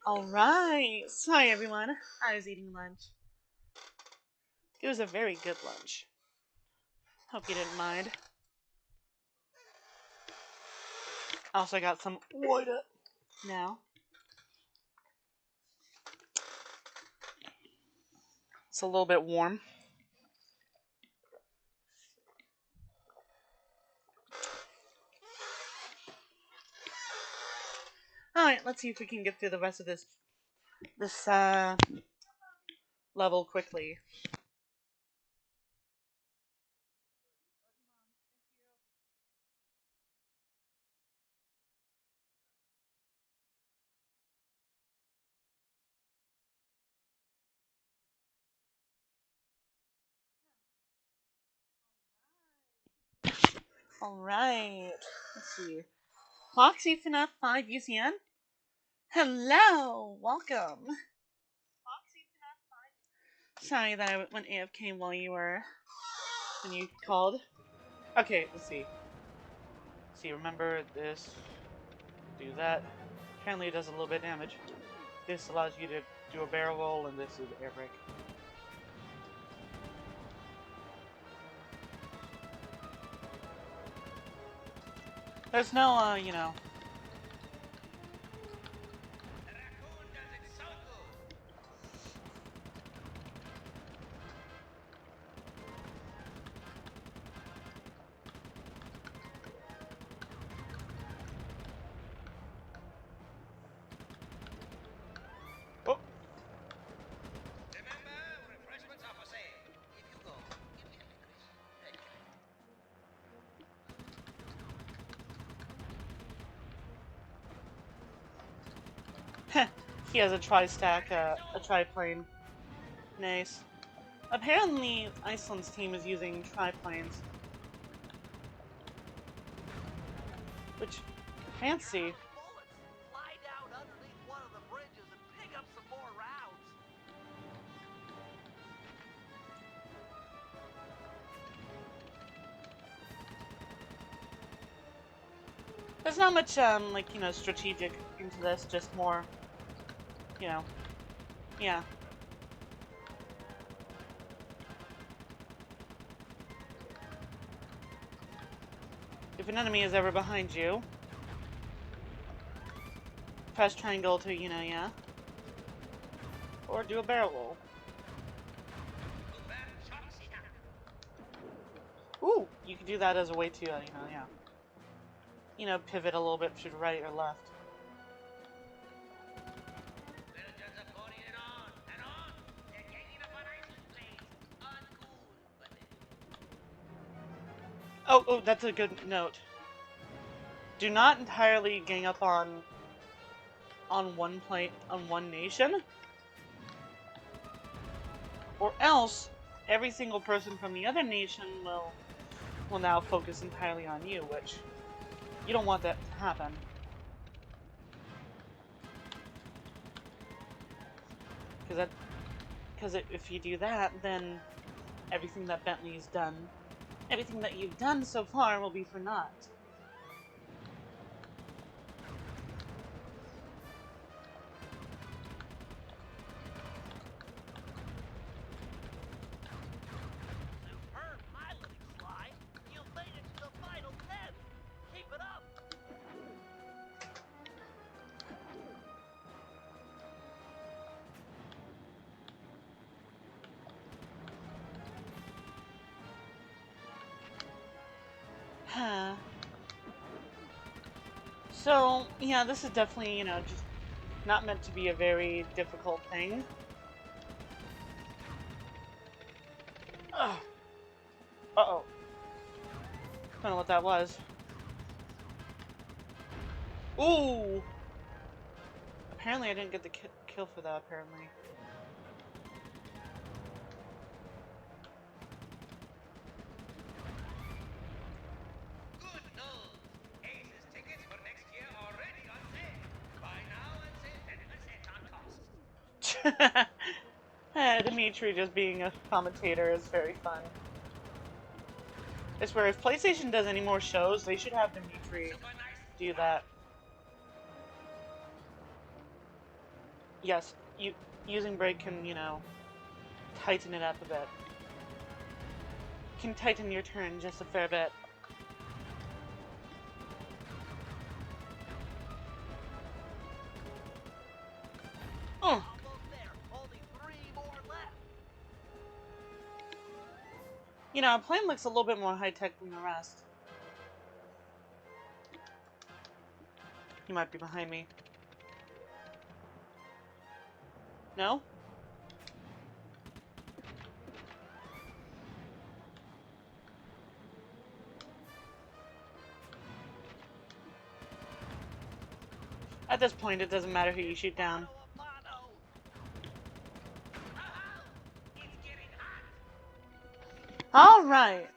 A: Alright. Sorry, everyone. I was eating lunch. It was a very good lunch. Hope you didn't mind. Also, got some water now. It's a little bit warm. Alright, let's see if we can get through the rest of this level quickly. Alright. Let's see. Foxy FNAF 5 UCN? Hello! Welcome! Sorry that I went AFK while when you called. Okay, let's see. See, remember this. Do that. Apparently it does a little bit of damage. This allows you to do a barrel roll, and this is air brake. There's no, you know.
D: The raccoon does it so good.
A: Oh!
D: Remember, refreshments are for sale. If you go, give me a licorice. Thank you.
A: He has a tri-stack, a triplane. Nice. Apparently, Iceland's team is using triplanes. Which, fancy.
C: Bullets! Fly down underneath one of the bridges and pick up some more rounds.
A: There's not much, like, you know, strategic into this, just more, you know, yeah. If an enemy is ever behind you, press triangle to, you know, yeah. Or do a barrel roll. Ooh, you can do that as a way to, you know, yeah. You know, pivot a little bit to the right or left.
D: Belgians are pouring it on and on. They're ganging up on Iceland planes. Uncool, but
A: Oh, that's a good note. Do not entirely gang up on one plane, on one nation, or else every single person from the other nation will now focus entirely on you, which you don't want that to happen. Because if you do that, then everything that Bentley's done, everything that you've done so far will be for naught.
C: Superb piloting, Sly. You've made it to the final 10. Keep it up.
A: So, yeah, this is definitely, you know, just not meant to be a very difficult thing. Ugh. Uh-oh. Don't know what that was. Ooh! Apparently I didn't get the kill for that, apparently.
D: good news. Ace's tickets for next year are already on sale. Buy now and save 10% on cost.
A: Dimitri just being a commentator is very fun. I swear, if PlayStation does any more shows, they should have Dimitri
D: Super nice.
A: do that. yes, using brake can, tighten it up a bit. Can tighten your turn just a fair bit. Oh.
C: Almost there. Only 3 more left.
A: Our plane looks a little bit more high-tech than the rest. He might be behind me. No? At this point, it doesn't matter who you shoot down. All right.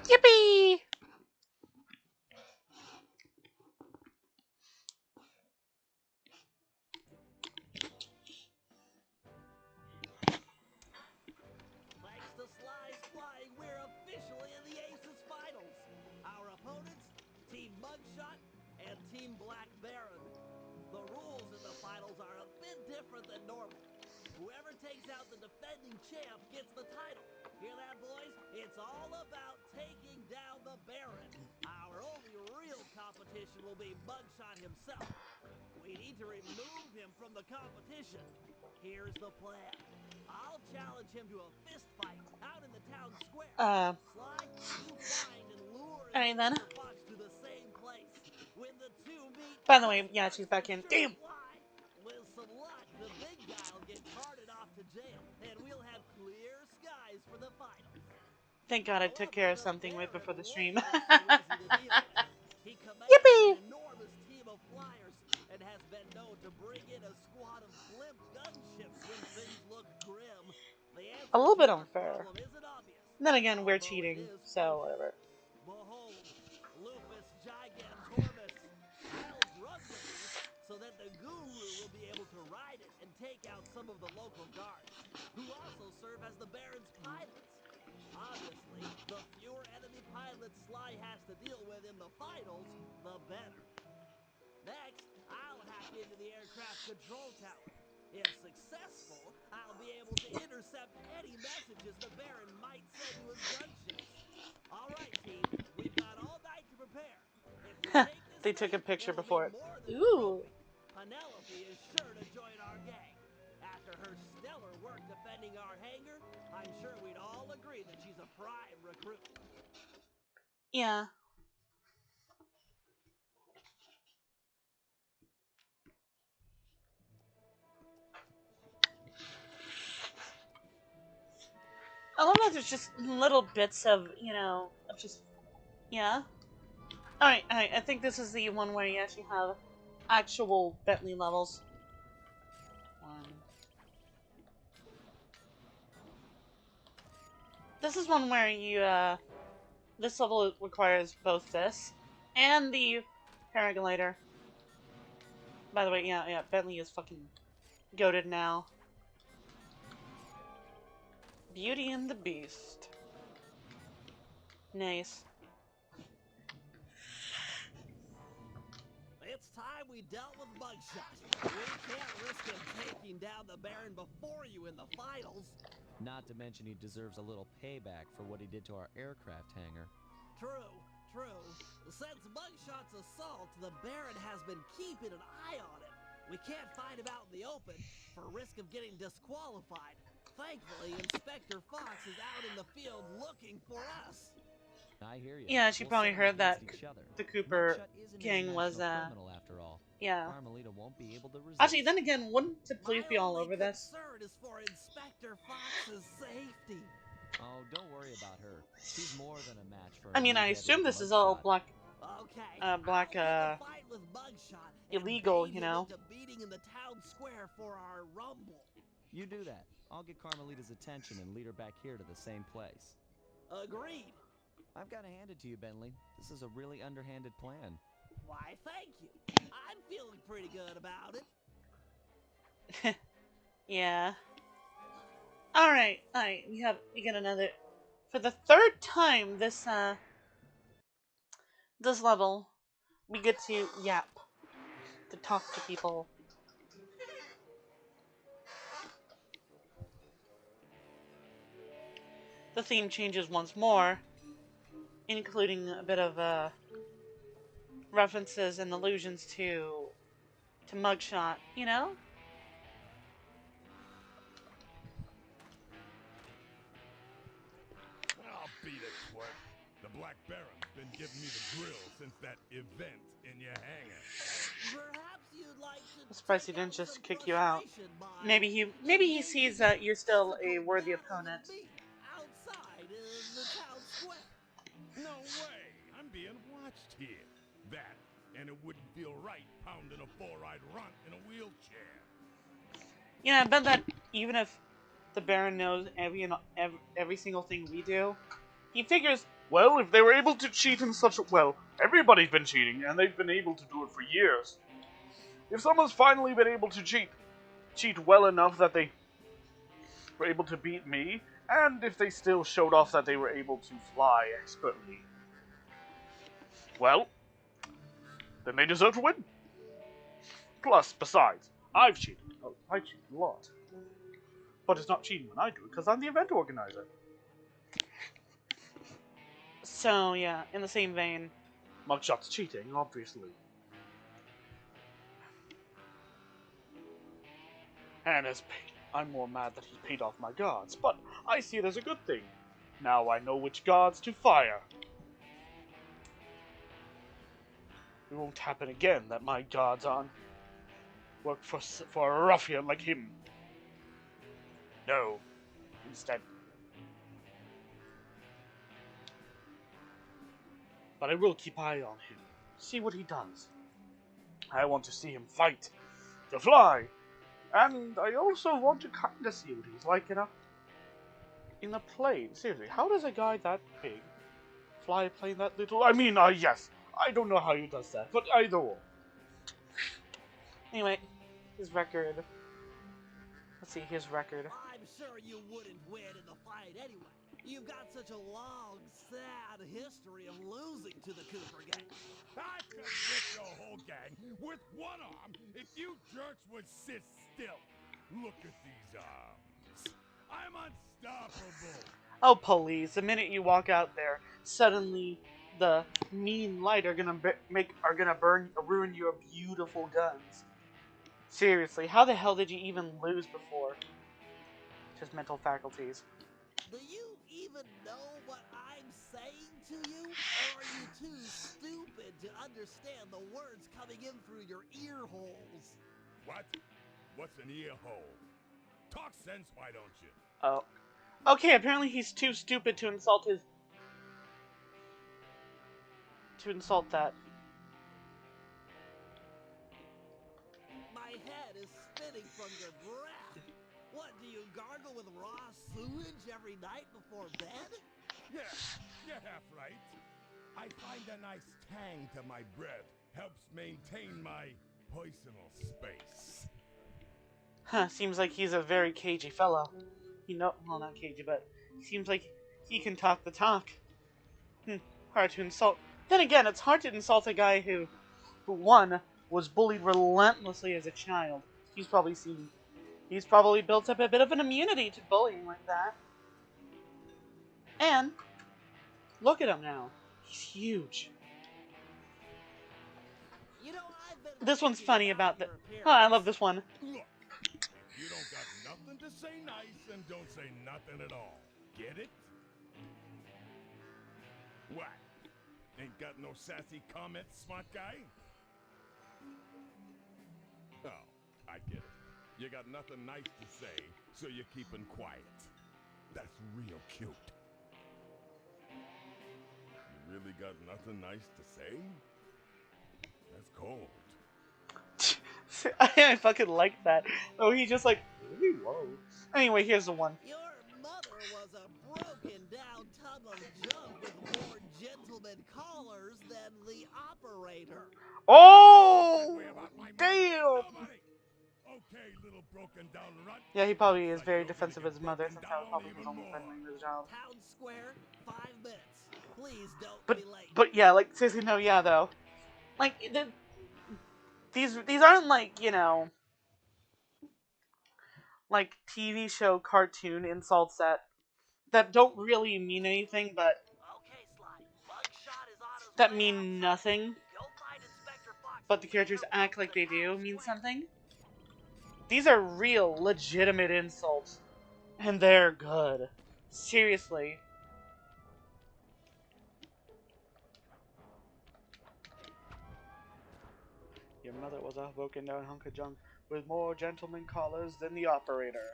A: Yippee!
C: Thanks to Sly's flying, we're officially in the Aces finals. Our opponents, Team Mugshot and Team Black Baron. The rules in the finals are a bit different than normal. Whoever takes out the defending champ gets the title. Hear that, boys? It's all about taking down the Baron. Our only real competition will be Mugshot himself. We need to remove him from the competition. Here's the plan. I'll challenge him to a fist fight out in the town square. Sly, you find and lure Inspector Fox to the same place. When the two meet,
A: by the way, yeah, she's back in. Damn!
C: With some luck, the big guy'll get carted off to jail, and we'll have clear skies for the finals.
A: Thank God I took care of something right before the stream.
C: He commands
A: Yippee!
C: an enormous team of flyers and has been known to bring in a squad of blimp gunships when things look grim. The
A: A little bit
C: answer to
A: unfair.
C: our problem isn't obvious.
A: Then again, we're
C: Although
A: cheating,
C: it is
A: so whatever.
C: Behold, Lupus Gigantormus, I'll drug the beast so that the guru will be able to ride it and take out some of the local guards, who also serve as the Baron's pilots. Obviously, the fewer enemy pilots Sly has to deal with in the finals, the better. Next, I'll hack into the aircraft control tower. If successful, I'll be able to intercept any messages the Baron might send to his gunships. All right, team, we've got all night to prepare. If we take this
A: They took a
C: lead,
A: picture
C: it'll
A: before
C: be
A: it.
C: more than a
A: Ooh.
C: trophy. Penelope is sure to join our gang. After her stellar work defending our hangar, I'm sure we'd all agree that she's a prime recruit.
A: Yeah. I love that there's just little bits of, of just, yeah. Alright, I think this is the one where you actually have actual Bentley levels. This is one where you, this level requires both this and the paraglider. By the way, yeah, Bentley is fucking goated now. Beauty and the Beast. Nice.
C: It's time we dealt with Mugshot. We can't risk him taking down the Baron before you in the finals.
B: Not to mention he deserves a little payback for what he did to our aircraft hangar.
C: True. Since Mugshot's assault, the Baron has been keeping an eye on him. We can't find him out in the open for risk of getting disqualified. Thankfully, Inspector Fox is out in the field looking for us.
B: I hear you.
A: Yeah, she probably heard that
B: each other.
A: the Cooper
B: Mugshot is an
A: gang was,
B: international criminal after all.
A: yeah.
B: Carmelita won't be able to resist.
A: Actually, then again, wouldn't the police be all over this?
C: My only concern is for Inspector Fox's safety.
B: Oh, don't worry about her. She's more than a match for.
A: I mean, I assume this is all black,
C: Fight with Mugshot
A: illegal,
C: and beating in the town square for our rumble.
B: You do that. I'll get Carmelita's attention and lead her back here to the same place.
C: Agreed.
B: I've got to hand it to you, Bentley. This is a really underhanded plan.
C: Why, thank you. I'm feeling pretty good about it.
A: Yeah. Alright, we get another For the third time this level, we get to yap, to talk to people. The theme changes once more, including a bit of references and allusions to Mugshot, you know?
G: I'll beat it, twerp. The Black Baron's been giving me the grill since that event in your hangar.
C: Perhaps you'd like to
A: I'm surprised he
C: take
A: didn't
C: out
A: just
C: some
A: kick you out.
C: frustration by
A: Maybe he sees that you're still a worthy opponent.
C: outside in the town square.
G: No way! I'm being watched here. That, and it wouldn't feel right pounding a four-eyed runt in a wheelchair.
A: Yeah, I bet that even if the Baron knows every single thing we do, he figures,
F: Well, if they were able to cheat in such a... Well, everybody's been cheating, and they've been able to do it for years. If someone's finally been able to cheat well enough that they were able to beat me, and if they still showed off that they were able to fly expertly, well, then they deserve to win. Plus, besides, I've cheated. Oh, I cheat a lot. But it's not cheating when I do it, because I'm the event organizer.
A: so yeah, in the same vein.
F: Mugshot's cheating, obviously. And I'm more mad that he paid off my guards, but I see it as a good thing. Now I know which guards to fire. It won't happen again that my guards work for a ruffian like him. No, instead. But I will keep eye on him, see what he does. I want to see him fight, to fly, and I also want to kinda see what he's like in a plane. Seriously, how does a guy that big fly a plane that little? I mean, yes, I don't know how he does that, but either way.
A: Anyway, his record. Let's see his record.
C: I'm sure you wouldn't win in the fight anyway. You've got such a long, sad history of losing to the Cooper gang.
G: I could rip your whole gang with one arm if you jerks would sit still. Look at these arms. I'm unstoppable.
A: Oh, please! The minute you walk out there, suddenly the mean light are gonna ruin your beautiful guns. Seriously, how the hell did you even lose before? Just mental faculties.
C: Do you even know what I'm saying to you? Or are you too stupid to understand the words coming in through your ear holes?
G: What? What's an ear hole? Talk sense, why don't you?
A: Oh. Okay, apparently he's too stupid to insult that.
C: My head is spinning from your breath. What, do you gargle with raw sewage every night before bed?
G: Yeah, you're half right. I find a nice tang to my breath. Helps maintain my personal space.
A: Huh, seems like he's a very cagey fellow. Well, not cagey, but he seems like he can talk the talk. Hard to insult. Then again, it's hard to insult a guy who one, was bullied relentlessly as a child. He's probably built up a bit of an immunity to bullying like that. And, look at him now. He's huge.
C: You know, I've been
A: This one's
C: thinking
A: funny about
C: your
A: Oh, I
C: appearance.
A: love this one.
G: Look, you don't got nothing to say nice and don't say nothing at all. Get it? What? Ain't got no sassy comments, smart guy? Oh, I get it. You got nothing nice to say, so you're keeping quiet. That's real cute. You really got nothing nice to say? That's cold.
A: I fucking like that. Oh, he just like, really? Whoa. Anyway, here's the one.
C: Your mother was a broken down tub of junk with more gentleman callers than the operator.
A: Oh!
G: Way about my mother.
A: Damn!
G: Nobody. Okay, little broken down runt.
A: Yeah, he probably is
G: Like
A: very
G: you're gonna
A: defensive of
G: get
A: his mother,
G: broken
A: since that was
G: down
A: probably his
G: even
A: only
G: more.
A: friend when he was a child.
C: Town Square, 5 minutes. Please don't
A: But
C: be late.
A: but yeah, like seriously, no, yeah though. Like these aren't like, you know, like TV show cartoon insults that don't really mean anything, but
C: Okay, Sly. Mugshot is on his
A: that
C: way
A: mean
C: outside.
A: nothing.
C: Go find Inspector Fox
A: But
C: and
A: the
C: lead
A: characters
C: her
A: act
C: folks
A: like
C: to
A: they do
C: Town
A: mean
C: Square.
A: something. These are real, legitimate insults, and they're good. Seriously. Your mother was a broken down hunk of junk with more gentleman callers than the operator.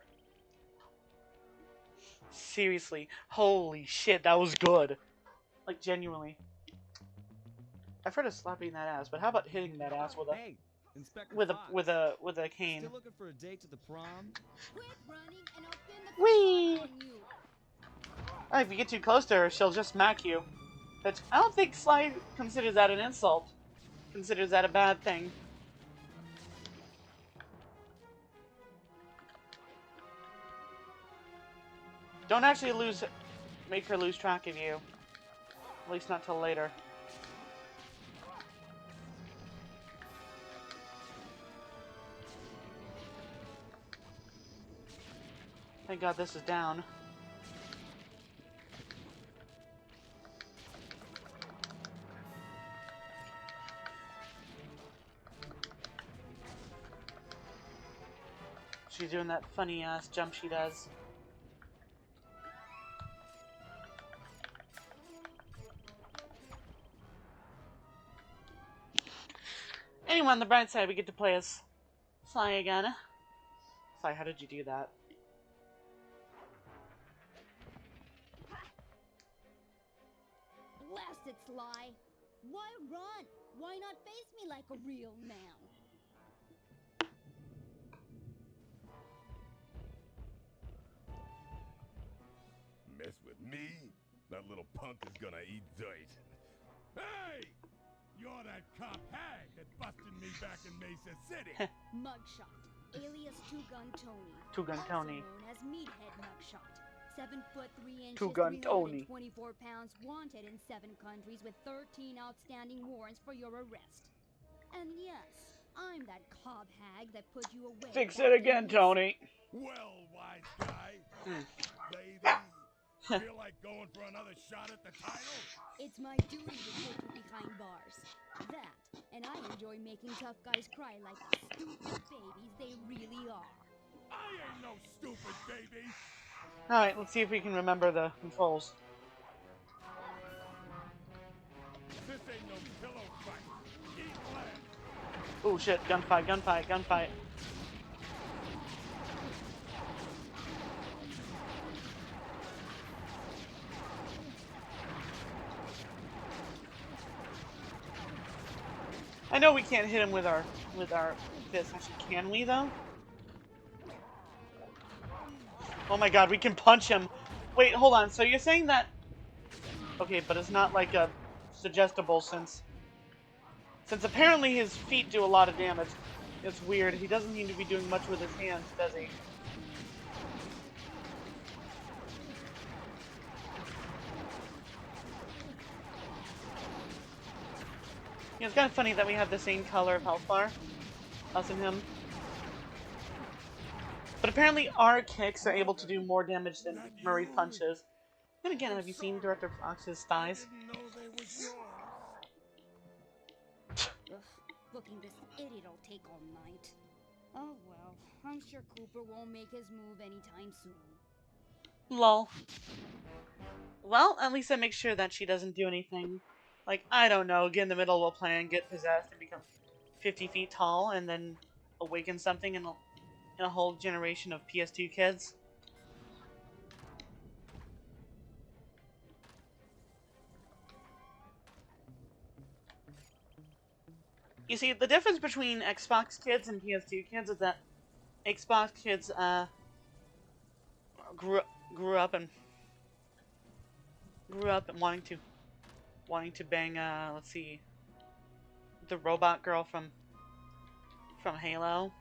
A: Seriously, holy shit, that was good. Like genuinely. I've heard of slapping that ass, but how about hitting that ass with a
B: Hey, Inspector
A: with a
B: Fox.
A: with a with a cane?
B: Still looking for a date to the prom?
I: Quit running and I'll pin the
A: Whee!
I: facade on you.
A: Oh, if you get too close to her, she'll just smack you. But I don't think Sly considers that an insult. Considers that a bad thing. Don't actually make her lose track of you. At least not till later. Thank God this is down. She's doing that funny ass jump she does. Anyway, on the bright side, we get to play as Sly again. Sly, how did you do that?
I: Blast it, Sly. Why run? Why not face me like a real man?
G: Mess with me? That little punk is gonna eat dirt. Hey! You're that cop hag that busted me back in Mesa City.
I: Mugshot, alias Two Gun Tony.
A: Two Gun Tony.
I: Also known as Meathead Mugshot. 7 foot 3 inches,
A: Two Gun Tony.
I: 324 pounds, wanted in 7 countries with 13 outstanding warrants for your arrest. And yes, I'm that cob hag that put you away.
A: Fix
I: back
A: it
I: in
A: again,
I: Mesa.
A: Tony.
G: Well, wise guy. Lady, feel like going for another shot at the title?
I: It's my duty to take you behind bars. That, and I enjoy making tough guys cry like the stupid babies they really are.
G: I ain't no stupid baby.
A: Alright, let's see if we can remember the controls.
G: This ain't no pillow fight. Eat lead.
A: Oh shit, gunfight, gunfight, gunfight. I know we can't hit him with our fist. Actually, can we though? Oh my god, we can punch him. Wait, hold on. So you're saying that? Okay, but it's not like a suggestible since apparently his feet do a lot of damage. It's weird. He doesn't seem to be doing much with his hands, does he? Yeah, it's kind of funny that we have the same color of health bar, us and him. But apparently our kicks are able to do more damage than Murray's punches. And again, have you seen Director Fox's thighs?
G: Didn't know they was yours.
I: Ugh, booking this idiot'll take all night. Oh well, I'm sure Cooper won't make his move anytime soon.
A: Lol. Well, at least I make sure that she doesn't do anything. Like, I don't know, get in the middle of a plan, get possessed, and become 50 feet tall, and then awaken something in a whole generation of PS2 kids. You see, the difference between Xbox kids and PS2 kids is that Xbox kids grew up and wanting to bang let's see, the robot girl from Halo,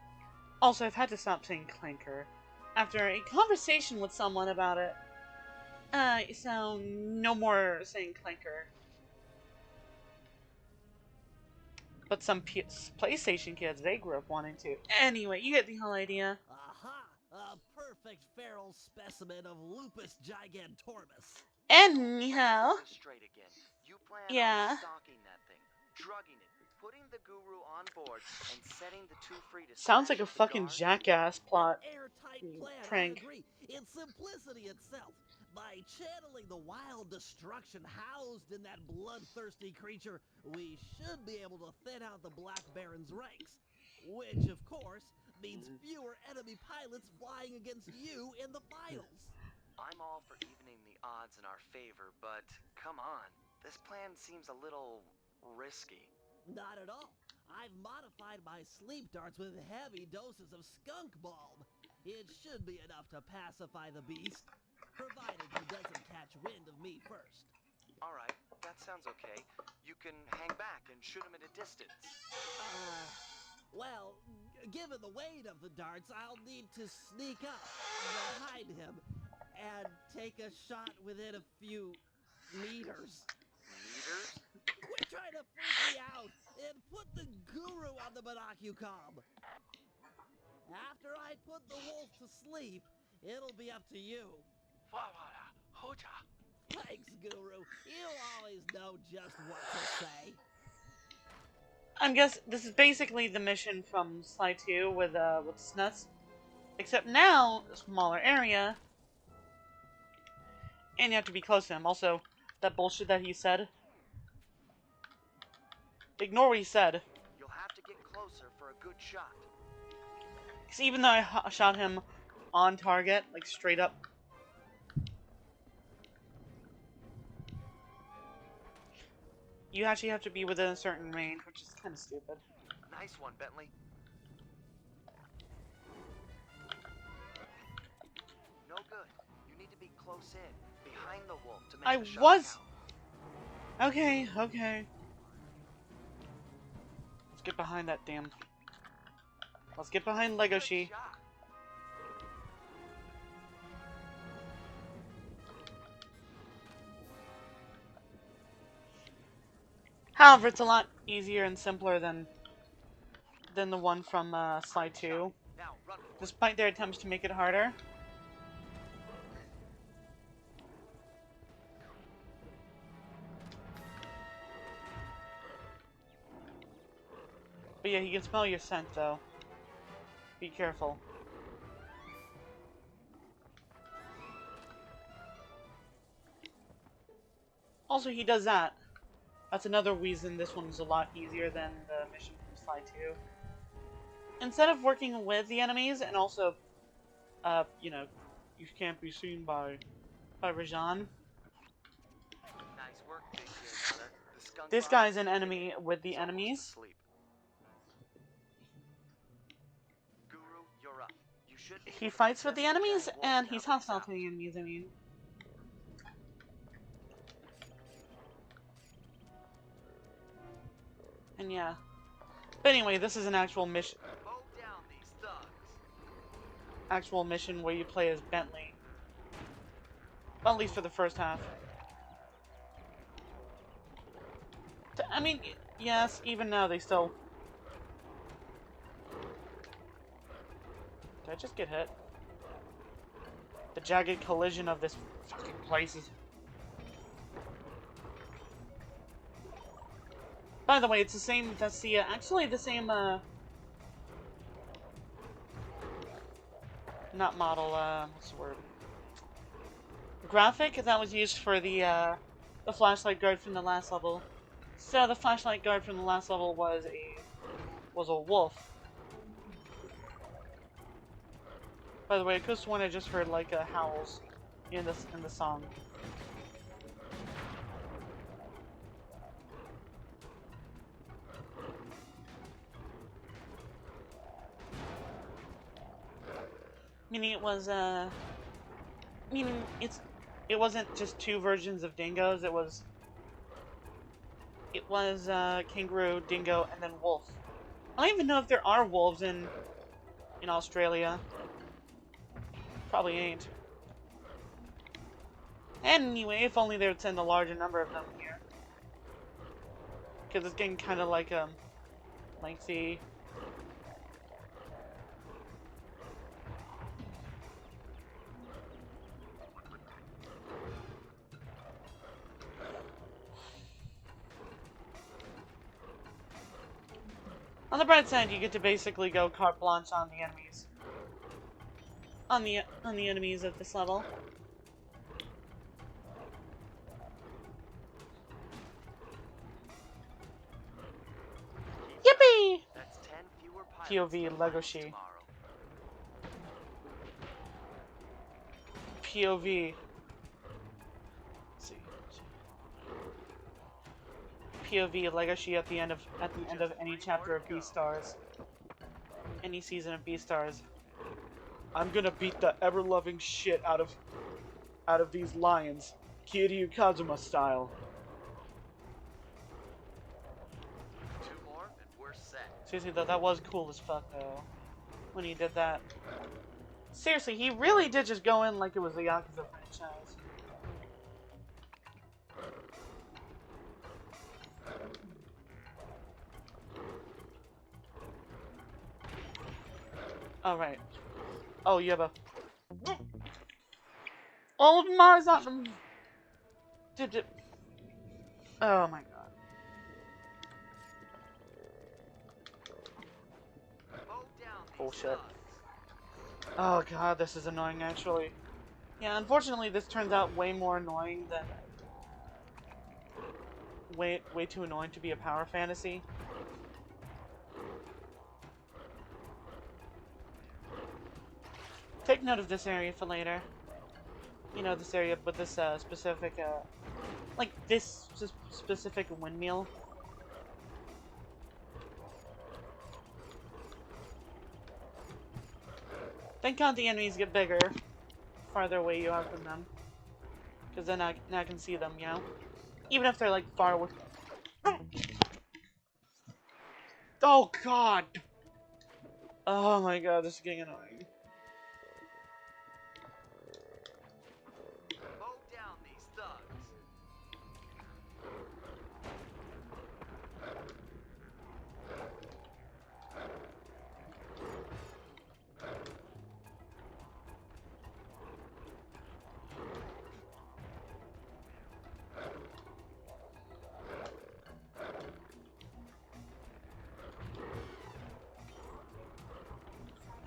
A: Also, I've had to stop saying clanker after a conversation with someone about it. So no more saying clanker. But some PlayStation kids, they grew up wanting to. Anyway, you get the whole idea.
C: Aha! A perfect feral specimen of Lupus gigantormus.
A: Anyhow.
E: Straight again. You plan
A: Yeah.
E: on stalking that thing, drugging it, putting the guru on board, and setting the two free to
A: Sounds like
E: smash
A: a
E: up the
A: fucking
E: guards?
A: jackass plot.
C: An airtight plan,
A: Prank.
C: I agree. It's simplicity itself. By channeling the wild destruction housed in that bloodthirsty creature, we should be able to thin out the Black Baron's ranks. Which, of course, means fewer enemy pilots flying against you in the finals.
E: I'm all for evening the odds in our favor, but come on. This plan seems a little risky.
C: Not at all. I've modified my sleep darts with heavy doses of skunk balm. It should be enough to pacify the beast, provided he doesn't catch wind of me first.
E: Alright, that sounds okay. You can hang back and shoot him at a distance.
C: Well, given the weight of the darts, I'll need to sneak up behind him and take a shot within a few meters.
E: Meters?
C: Quit trying to freak me out and put the guru on the monocucom. After I put the wolf to sleep, it'll be up to you. Thanks, Guru. You always know just what to say.
A: I guess this is basically the mission from SLY 2 with Snuts. Except now, a smaller area. And you have to be close to him. Also, that bullshit that he said. Ignore what he said.
E: You'll have to get closer for a good shot.
A: Because even though I shot him on target, like straight up. You actually have to be within a certain range, which is kind of stupid.
E: Nice one, Bentley. No good. You need to be close in, behind the wolf to make the shot count.
A: Okay. Let's get behind that damn. Let's get behind Legoshi. However, it's a lot easier and simpler than the one from SLY 2, despite their attempts to make it harder. But yeah, he can smell your scent, though. Be careful. Also, he does that. That's another reason this one's a lot easier than the mission from SLY 2. Instead of working with the enemies, and also, you know, you can't be seen by Rajan.
E: Nice work, Big J Mother. The skunk
A: This
E: box
A: guy's an
E: is
A: enemy with the
E: almost
A: enemies.
E: asleep. Guru, you're up. You should be
A: He
E: able to
A: fights with the
E: possess
A: enemies,
E: giant wolf
A: and
E: now
A: he's
E: that
A: hostile
E: out.
A: to the enemies, I mean. And yeah. But anyway, this is an actual mission.
E: Mow down these thugs.
A: Actual mission where you play as Bentley. Well, at least for the first half. I mean, yes, even now they still... Did I just get hit? The jagged collision of this fucking place is... By the way, it's the same, that's the, actually the same, not model, what's the word? Graphic that was used for the flashlight guard from the last level. So the flashlight guard from the last level was a wolf. By the way, I could have sworn I just heard like howls in the song. Meaning it was meaning it wasn't just two versions of dingoes. It was kangaroo, dingo, and then wolf. I don't even know if there are wolves in in Australia. Probably ain't. Anyway, if only they would send a larger number of them here. Because it's getting kind of like, lengthy. On the bright side, you get to basically go carte blanche on the enemies. On the enemies at this level. Yippee!
E: That's 10 fewer pilots
A: POV
E: than
A: Lego
E: finals
A: She.
E: tomorrow.
A: POV. Let's see. POV Legacy at the end of any chapter of Beastars. Any season of Beastars. I'm gonna beat the ever-loving shit out of these lions, Kiryu Kazuma style.
E: 2 more and we're set.
A: Seriously though, that was cool as fuck though. When he did that. Seriously, he really did just go in like it was the Yakuza franchise. Alright. Oh, you have a... Oh my god! Oh my god. Bullshit. Oh god, this is annoying actually. Yeah, unfortunately this turns out way more annoying than... Way too annoying to be a power fantasy. Take note of this area for later. You know, this area with this specific, like this specific windmill. Thank God the enemies get bigger, farther away you are from them. Because then I can see them, you know? Even if they're like far away. Oh god! Oh my god, this is getting annoying.
E: Mow down these thugs.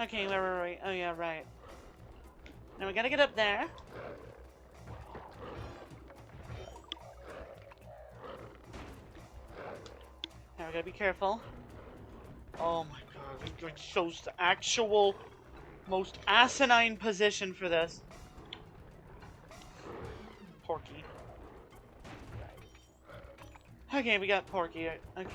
A: Okay, right. Oh yeah, right. Now we gotta get up there. Now we gotta be careful. Oh my god, we chose the actual most asinine position for this. Porky. Okay, we got Porky. Okay.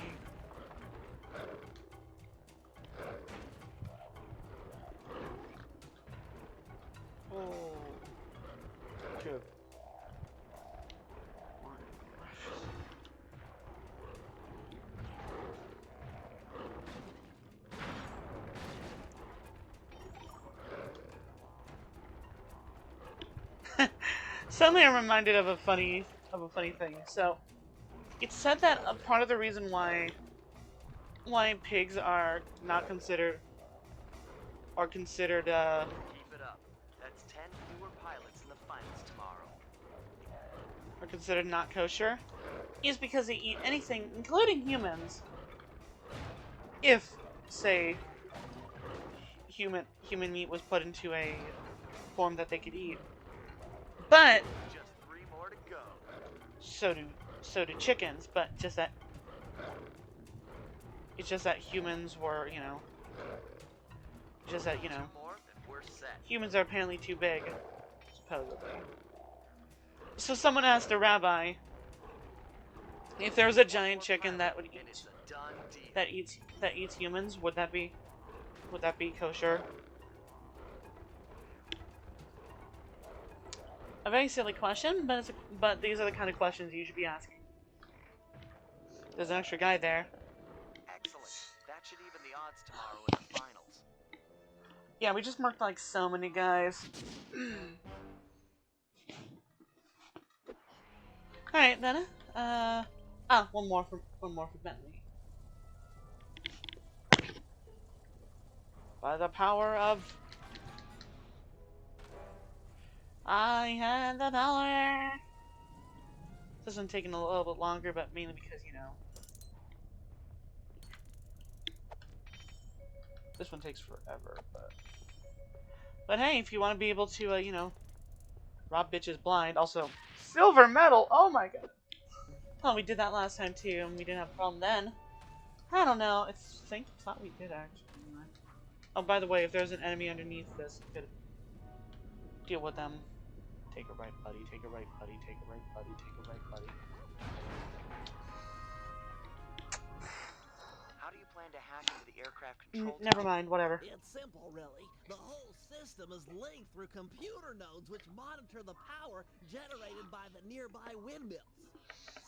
A: Oh. Good. Suddenly I'm reminded of a funny thing. So, it's said that a part of the reason why pigs are not considered
E: Keep it up. That's 10 fewer pilots in the finals tomorrow.
A: are considered not kosher is because they eat anything, including humans. If, say, human meat was put into a form that they could eat. But
E: Just 3 more to go.
A: so do chickens, but it's just that humans were, you know,
E: 2 more and we're set.
A: humans are apparently too big, supposedly. So someone asked a rabbi if there was a giant chicken that would
E: And it's
A: eat
E: a done deal.
A: that eats humans, would that be kosher? A very silly question, but these are the kind of questions you should be asking. There's an extra guy there.
E: Excellent. That should even the odds tomorrow in the finals.
A: Yeah, we just marked like so many guys. Alright then. One more for Bentley. By the power of I had the power. This one's taking a little bit longer, but mainly because, you know, this one takes forever, but hey, if you want to be able to, you know, rob bitches blind. Also, silver medal! Oh my god. Oh, we did that last time too, and we didn't have a problem then. I don't know. I thought we did actually. Oh, by the way, if there's an enemy underneath this, you could deal with them. Take a right, buddy. Take a right, buddy. Take a right, buddy. Take a right, buddy.
E: How do you plan to hack into the aircraft control
A: Never mind. Whatever.
C: It's simple, really. The whole system is linked through computer nodes which monitor the power generated by the nearby windmills.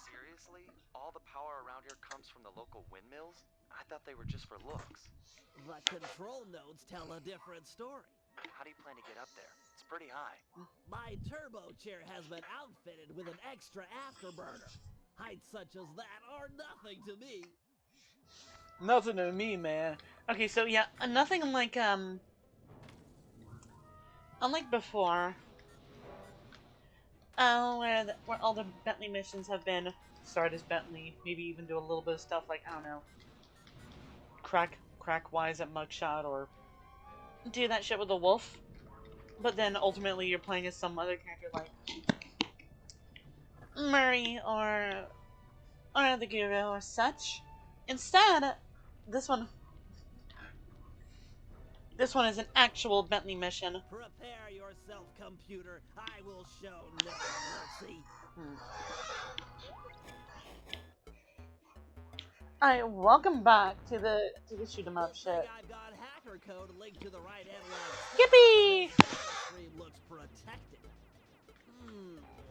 E: Seriously? All the power around here comes from the local windmills? I thought they were just for looks.
C: The control nodes tell a different story.
E: How do you plan to get up there? It's pretty high.
C: My turbo chair has been outfitted with an extra afterburner. Heights such as that are nothing to me.
A: Nothing to me, man. Okay, so yeah, nothing like, unlike before, where all the Bentley missions have been start as Bentley, maybe even do a little bit of stuff like, I don't know, crack wise at Mugshot, or do that shit with the wolf, but then ultimately you're playing as some other character like Murray or the Guru or such. Instead, this one is an actual Bentley mission.
C: Prepare yourself, computer. I will show no mercy.
A: Alright, welcome back to the shoot 'em up shit.
C: I've got hacker code linked to the right analog.
A: Yippee!
C: Screen looks protected.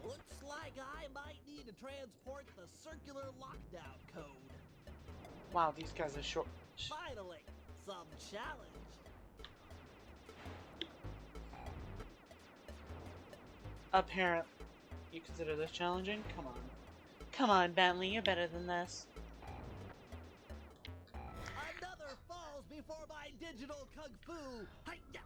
C: Looks like I might need to transport the circular lockdown code.
A: Wow, these guys are short.
C: Finally, some challenge.
A: Apparent. You consider this challenging? Come on. Come on, Bentley, you're better than this.
C: Another falls before my digital kung fu. Hi-ya!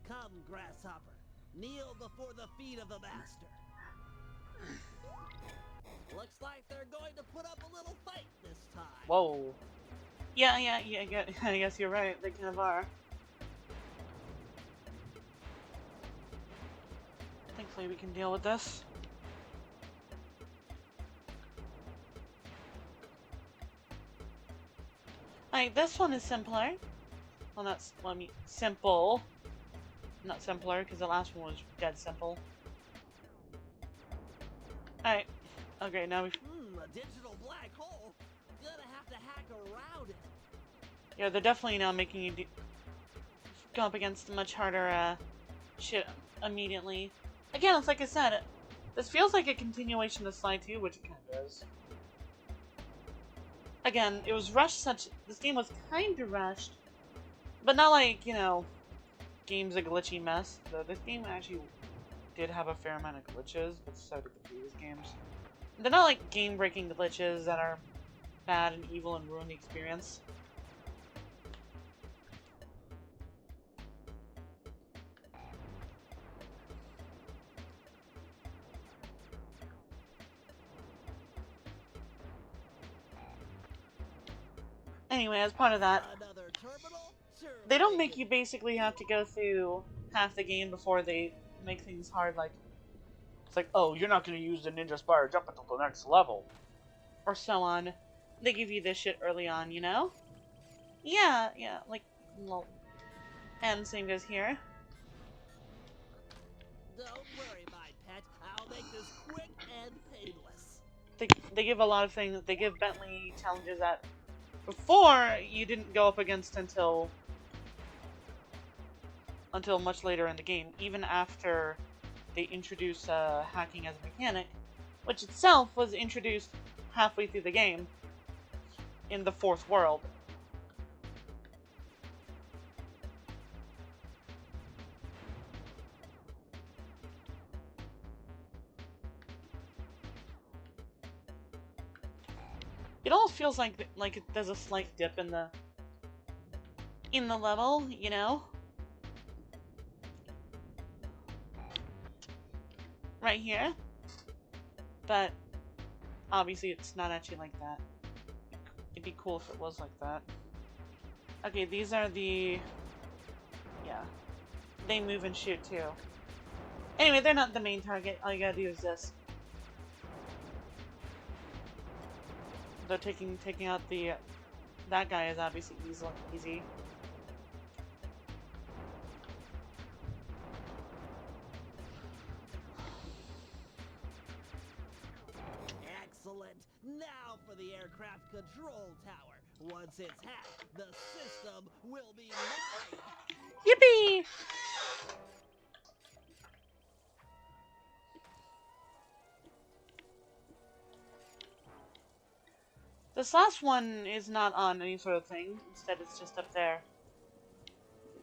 C: Come, grasshopper. Kneel before the feet of the master. Looks like they're going to put up a little fight this time.
A: Whoa. Yeah, I guess you're right. They kind of are. Thankfully, we can deal with this. Alright, this one is simpler. Well, not, well, I mean, simple. Not simpler, because the last one was dead simple. Alright. Okay, now we've...
C: A digital black hole? You're gonna have to hack around it.
A: Yeah, they're definitely now making you go up against much harder, shit immediately. Again, it's like I said, this feels like a continuation of SLY 2, which it kind of is. Again, it was rushed this game was kind of rushed, but not like, you know, game's a glitchy mess. Though this game actually did have a fair amount of glitches, but so did the previous games. They're not like game-breaking glitches that are bad and evil and ruin the experience. Anyway, as part of that, they don't make you basically have to go through half the game before they make things hard, like, it's like, oh, you're not going to use the Ninja Spire jump until the next level. Or so on. They give you this shit early on, you know? Yeah, like, well, And same goes here.
C: Don't worry, my pet. I'll make this quick and painless.
A: They give a lot of things. They give Bentley challenges that before you didn't go up against until much later in the game, even after they introduced hacking as a mechanic, which itself was introduced halfway through the game in the fourth world. It almost feels like there's a slight dip in the level, you know? Right here. But obviously it's not actually like that. It'd be cool if it was like that. Okay, these are the... yeah. They move and shoot too. Anyway, they're not the main target. All you gotta do is this. Though taking out the... that guy is obviously easy.
C: Excellent. Now for the aircraft control tower. Once it's hacked, the system will be mine.
A: Yippee! This last one is not on any sort of thing. Instead, it's just up there.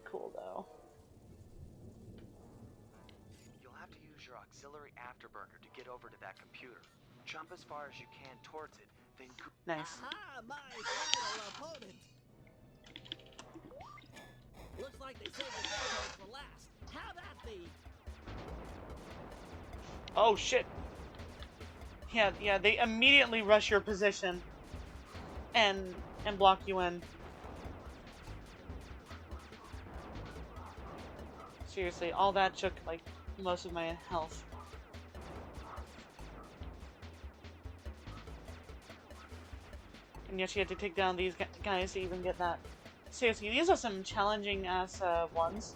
A: Cool, though.
E: You'll have to use your auxiliary afterburner to get over to that computer. Jump as far as you can towards it, then...
A: Nice.
C: Aha, my final opponent. Looks like they saved the photos for last. How that be?
A: Oh, shit. Yeah, they immediately rush your position. And block you in. Seriously, all that took, like, most of my health. And yet you had to take down these guys to even get that. Seriously, these are some challenging-ass ones.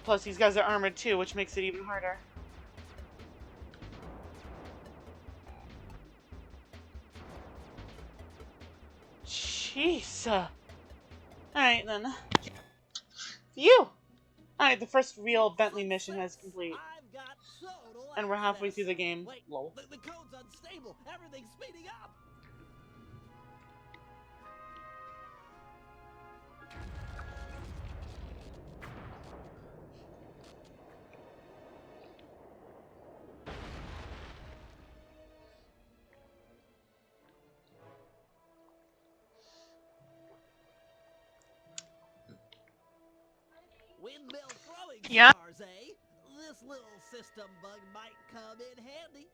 A: Plus, these guys are armored too, which makes it even harder. Jeez. Alright, then. Phew! Alright, the first real Bentley mission is complete. And we're halfway through the game.
C: Wait,
A: lol.
C: the code's unstable. Everything's speeding up. Windmill throwing stars, eh? This little system bug might come in handy.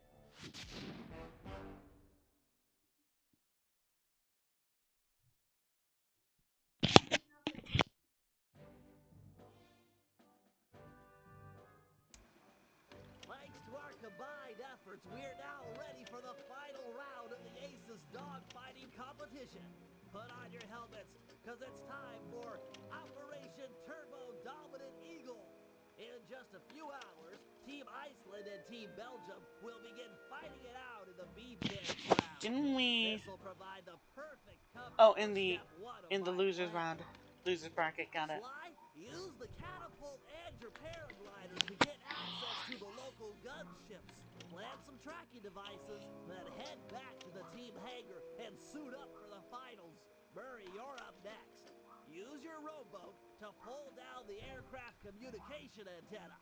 C: Thanks to our combined efforts, we're now ready for the final round of the Aces dogfighting competition. Put on your helmets, because it's time for Operation Turbo Dominant Eagle. In just a few hours, Team Iceland and Team Belgium will begin fighting it out in the B-10 round.
A: Didn't we...
C: This will provide the perfect cover
A: oh,
C: for
A: in the losers
C: plan.
A: round. Losers bracket, got it.
C: Sly, use the catapult and your paraglider to get access to the local gunships. Plant some tracking devices, then head back to the team hangar and suit up for the finals. Murray, you're up next. Use your rowboat to pull down the aircraft communication antenna.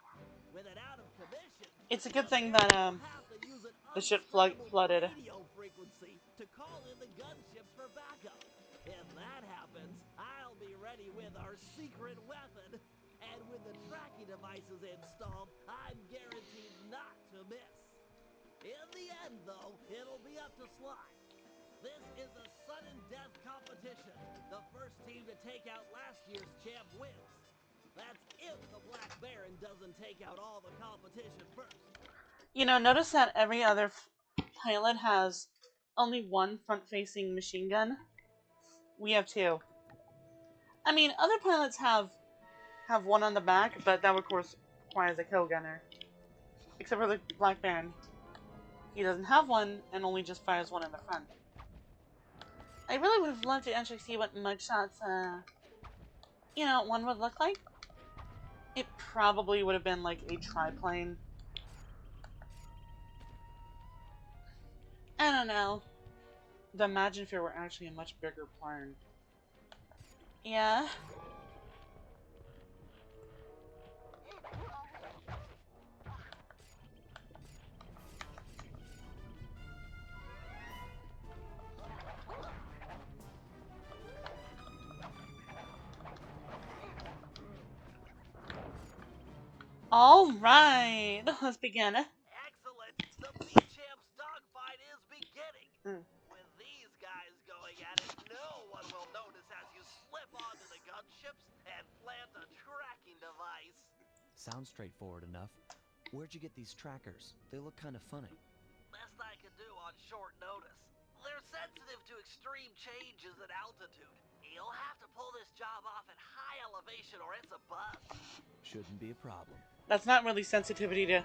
C: With it out of commission,
A: It's a good thing that the ship flooded.
C: radio frequency to call in the gunships for backup. If that happens, I'll be ready with our secret weapon. And with the tracking devices installed, I'm guaranteed not to miss. end, though, it'll be up to Sly. This is a sudden death competition. The first team to take out last year's champ wins. That's if the Black Baron doesn't take out all the competition first.
A: You know, notice that every other pilot has only one front-facing machine gun. We have two. I mean, other pilots have one on the back, but that of course requires a kill gunner. Except for the Black Baron. He doesn't have one and only just fires one in the front. I really would have loved to actually see what mugshots, one would look like. It probably would have been like a triplane. I don't know. The imagine if it were actually a much bigger plane. Yeah. Alright, let's begin.
C: Excellent! The B-Champs dogfight is beginning! With these guys going at it, no one will notice as you slip onto the gunships and plant a tracking device.
B: Sounds straightforward enough. Where'd you get these trackers? They look kind of funny.
C: Best I can do on short notice. They're sensitive to extreme changes in altitude. You'll have to pull this job off at high elevation or it's a bust.
B: Shouldn't be a problem.
A: That's not really sensitivity to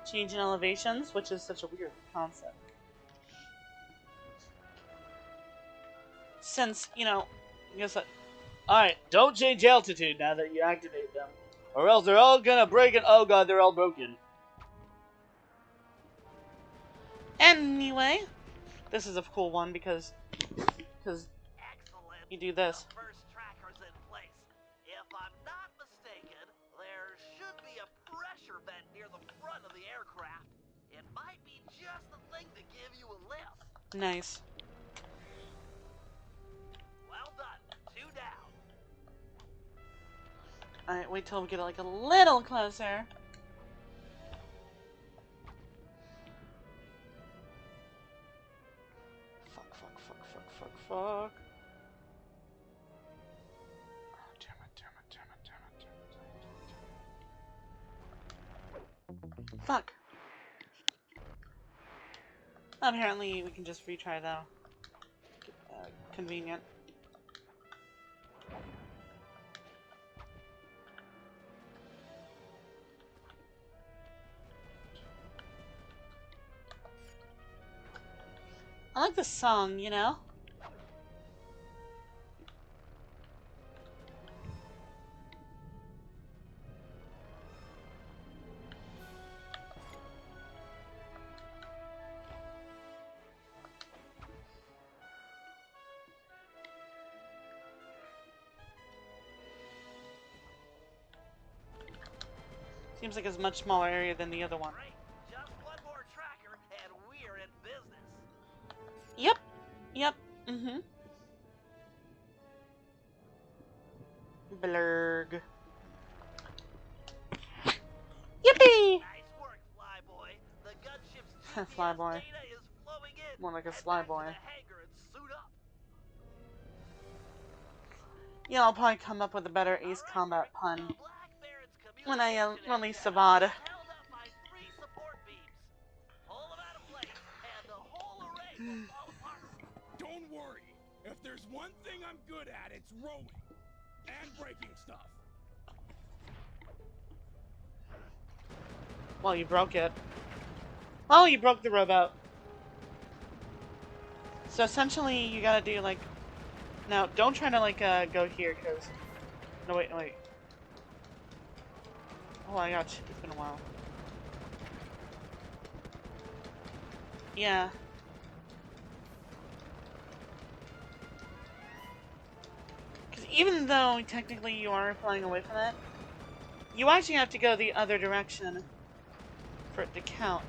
A: change in elevations, which is such a weird concept. Since, I guess alright, don't change altitude now that you activate them. Or else they're all gonna break and oh god, they're all broken. Anyway, this is a cool one because
C: Excellent.
A: you do this.
C: The first tracker's in place. If I'm not mistaken, there should be a pressure vent near the front of the aircraft. It might be just the thing to give you a lift.
A: Nice.
C: Well done. 2 down.
A: Alright, wait till we get like a little closer. Fuck. Oh, damn it. Fuck. Apparently, we can just retry though. Convenient. I like the song, Seems like it's a much smaller area than the other one.
C: Great. Just one more tracker and we're in business.
A: Yep. Blurg. Yippee!
C: Nice work, Flyboy. The gunship's GPS
A: Flyboy.
C: data is flowing in.
A: More like a
C: Head
A: Sly
C: back to
A: Boy.
C: the hangar and suit up.
A: Yeah, I'll probably come up with a better Ace
C: Alright,
A: Combat
C: the
A: pun
C: Black Baron's
A: when I
C: communication
A: release the
C: antenna
A: VOD.
C: is held up by 3 support beams. Pull them out of place, and the whole array will fall apart.
G: Don't worry. If there's one thing I'm good at, it's rowing. And breaking stuff.
A: Well, you broke it. Oh, you broke the rowboat. So essentially, you gotta do like... Now, don't try to go here, because... No, wait. Oh, I got you. It's been a while. Yeah. Because even though technically you are flying away from it, you actually have to go the other direction for it to count.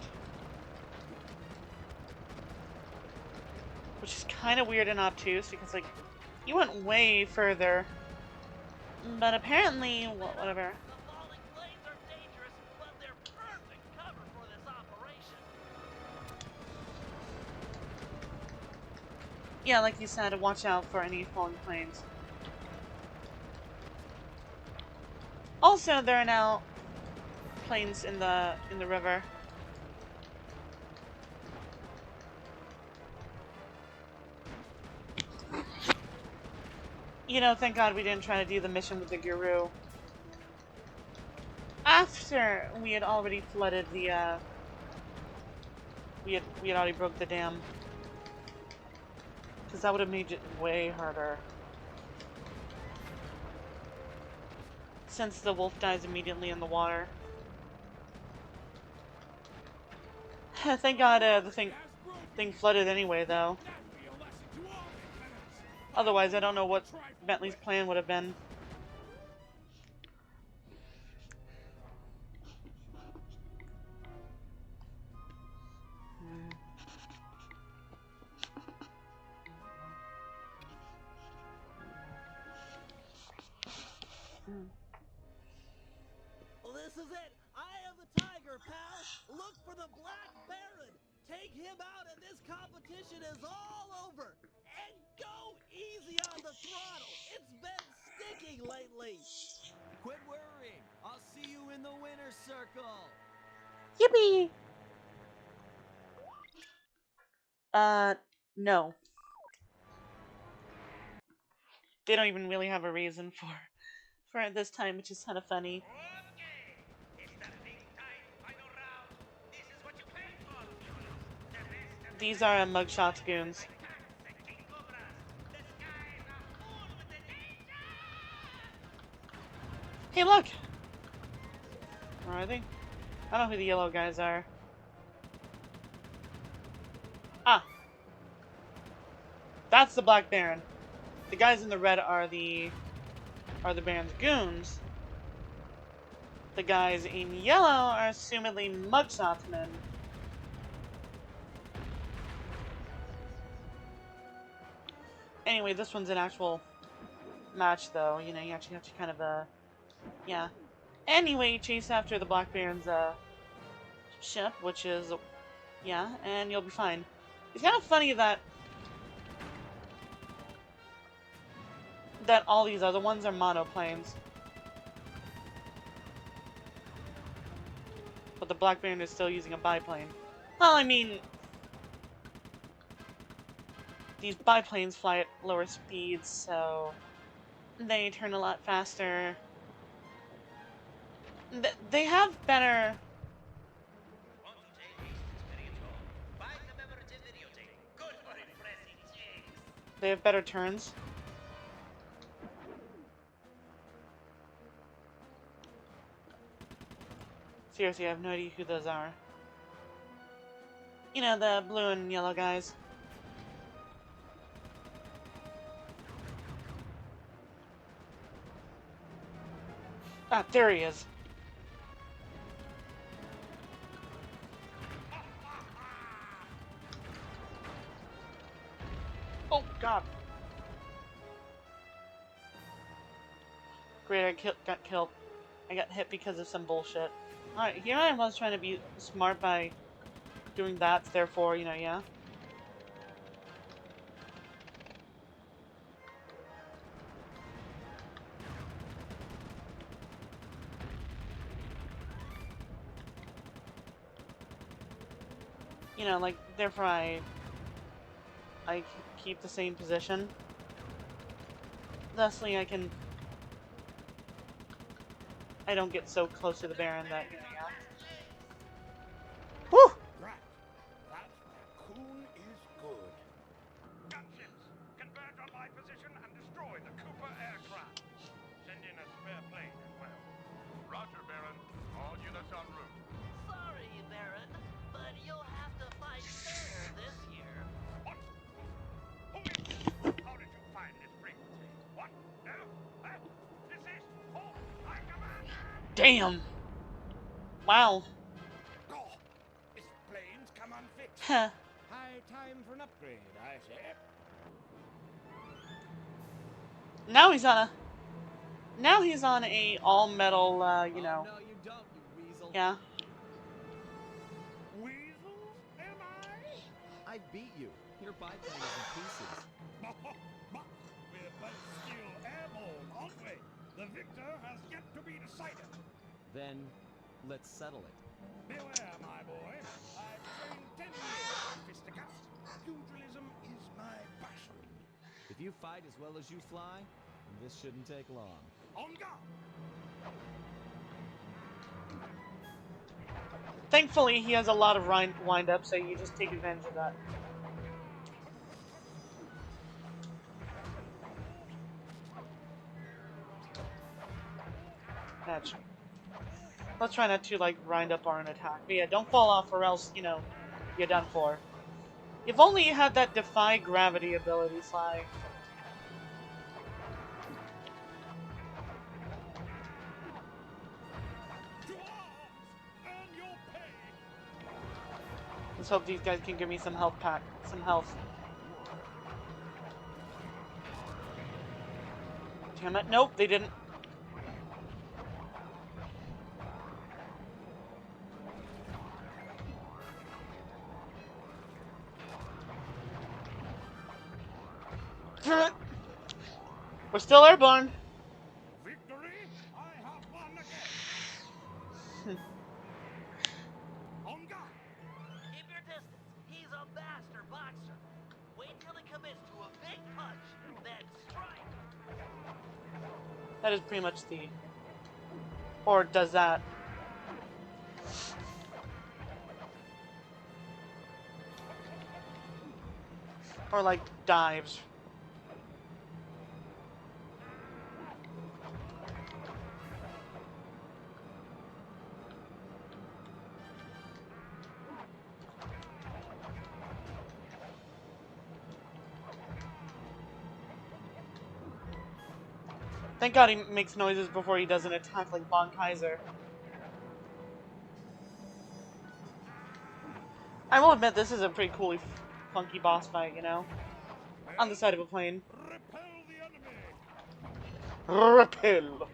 A: Which is kind of weird and obtuse, because, you went way further. But apparently, well, whatever.
C: The falling planes are dangerous, but they're perfect cover for this operation.
A: yeah, like you said, watch out for any falling planes. Also, there are now planes in the river. You know, thank God we didn't try to do the mission with the guru. After we had already flooded the, we had already broke the dam. Because that would have made it way harder. Since the wolf dies immediately in the water. Thank God the thing flooded anyway, though. Otherwise, I don't know what Bentley's plan would have been.
C: This is it! Eye of the tiger, pal! Look for the Black Baron! Take him out and this competition is all over! And go easy on the throttle! It's been sticking lately!
B: Quit worrying. I'll see you in the winner's circle.
A: Yippee! No. They don't even really have a reason for it this time, which is kind of funny.
F: Okay, it's the big time final round. This is what you paid for, mules. The best of
A: These are mugshots goons.
F: the king cobras. The skies are full with the danger.
A: Hey, look! Where are they? I don't know who the yellow guys are. Ah! That's the Black Baron. The guys in the red are the Baron's goons. The guys in yellow are assumedly mugshotsmen. Anyway, this one's an actual match, though. You know, you actually have to kind of, yeah. Anyway, chase after the Black Baron's, ship, which is, yeah, and you'll be fine. It's kind of funny that all these other ones are monoplanes. But the Black Baron is still using a biplane. Well, I mean, these biplanes fly at lower speeds, so they turn a lot faster. They have better...
F: Want to take this experience home? Buy the commemorative videotape. Good for impressing chicks.
A: They have better turns. Seriously, I have no idea who those are. You know, the blue and yellow guys. Ah, there he is. Oh, God. Great, I got killed. I got hit because of some bullshit. Alright, here I was trying to be smart by doing that, therefore, you know, yeah. You know, like, therefore I keep the same position. Thusly, I don't get so close to the Baron that, you know, yeah. Whew!
G: Right. That raccoon is good.
F: Gunships, converge on my position and destroy the Cooper aircraft. Send in a spare plane as well.
G: Roger, Baron. All units en route.
C: Sorry, Baron, but you'll have to fight fair this year.
F: What? Who is this? How did you find this frequency? What? No? Huh? This is my command.
A: Damn! Wow.
G: Oh, this plane's come unfixed.
A: Heh.
G: High time for an upgrade, I say.
A: Now he's on a all metal, you know.
B: Oh, no, you don't, you weasel.
A: Yeah.
G: Weasels, am I?
B: I I beat you. Your biplane is in pieces.
G: We're both still airborne, aren't we? The victor has yet to be decided.
B: Then, let's settle it.
G: Beware, my boy. I've trained 10 years in fisticuffs. Pugilism is my passion.
B: If you fight as well as you fly, this shouldn't take long.
G: On guard!
A: Thankfully, he has a lot of wind up, so you just take advantage of that. Gotcha. Let's try not to, like, wind up our own attack. But yeah, don't fall off or else, you know, you're done for. If only you had that defy gravity ability, Sly. Let's hope these guys can give me some health pack, some health. Damn it, nope, they didn't. We're still airborne.
G: Victory? I have won again. On guard.
C: Keep your distance. He's a master boxer. Wait till he commits to a big punch, then strike.
A: That is pretty much the... Or does that. Or like dives. Thank God he makes noises before he does an attack like Von Kaiser. I will admit, this is a pretty cool, funky boss fight, you know? On the side of a plane.
G: Repel the enemy.
A: Repel!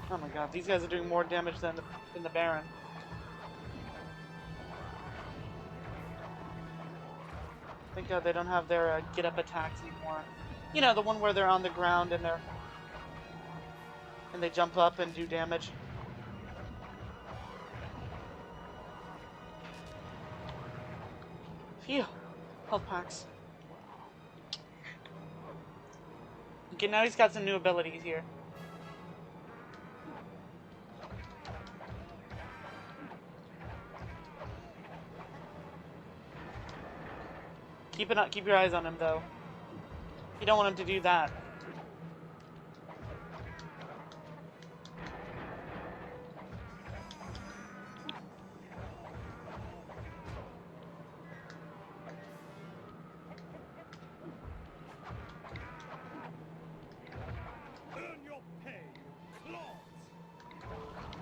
A: Oh my god, these guys are doing more damage than the Baron. Thank God they don't have their get-up attacks anymore. You know, the one where they're on the ground and they jump up and do damage. Phew. Health packs. Okay, now he's got some new abilities here. Keep your eyes on him, though. You don't want him to do that.
G: Earn your pay, claws.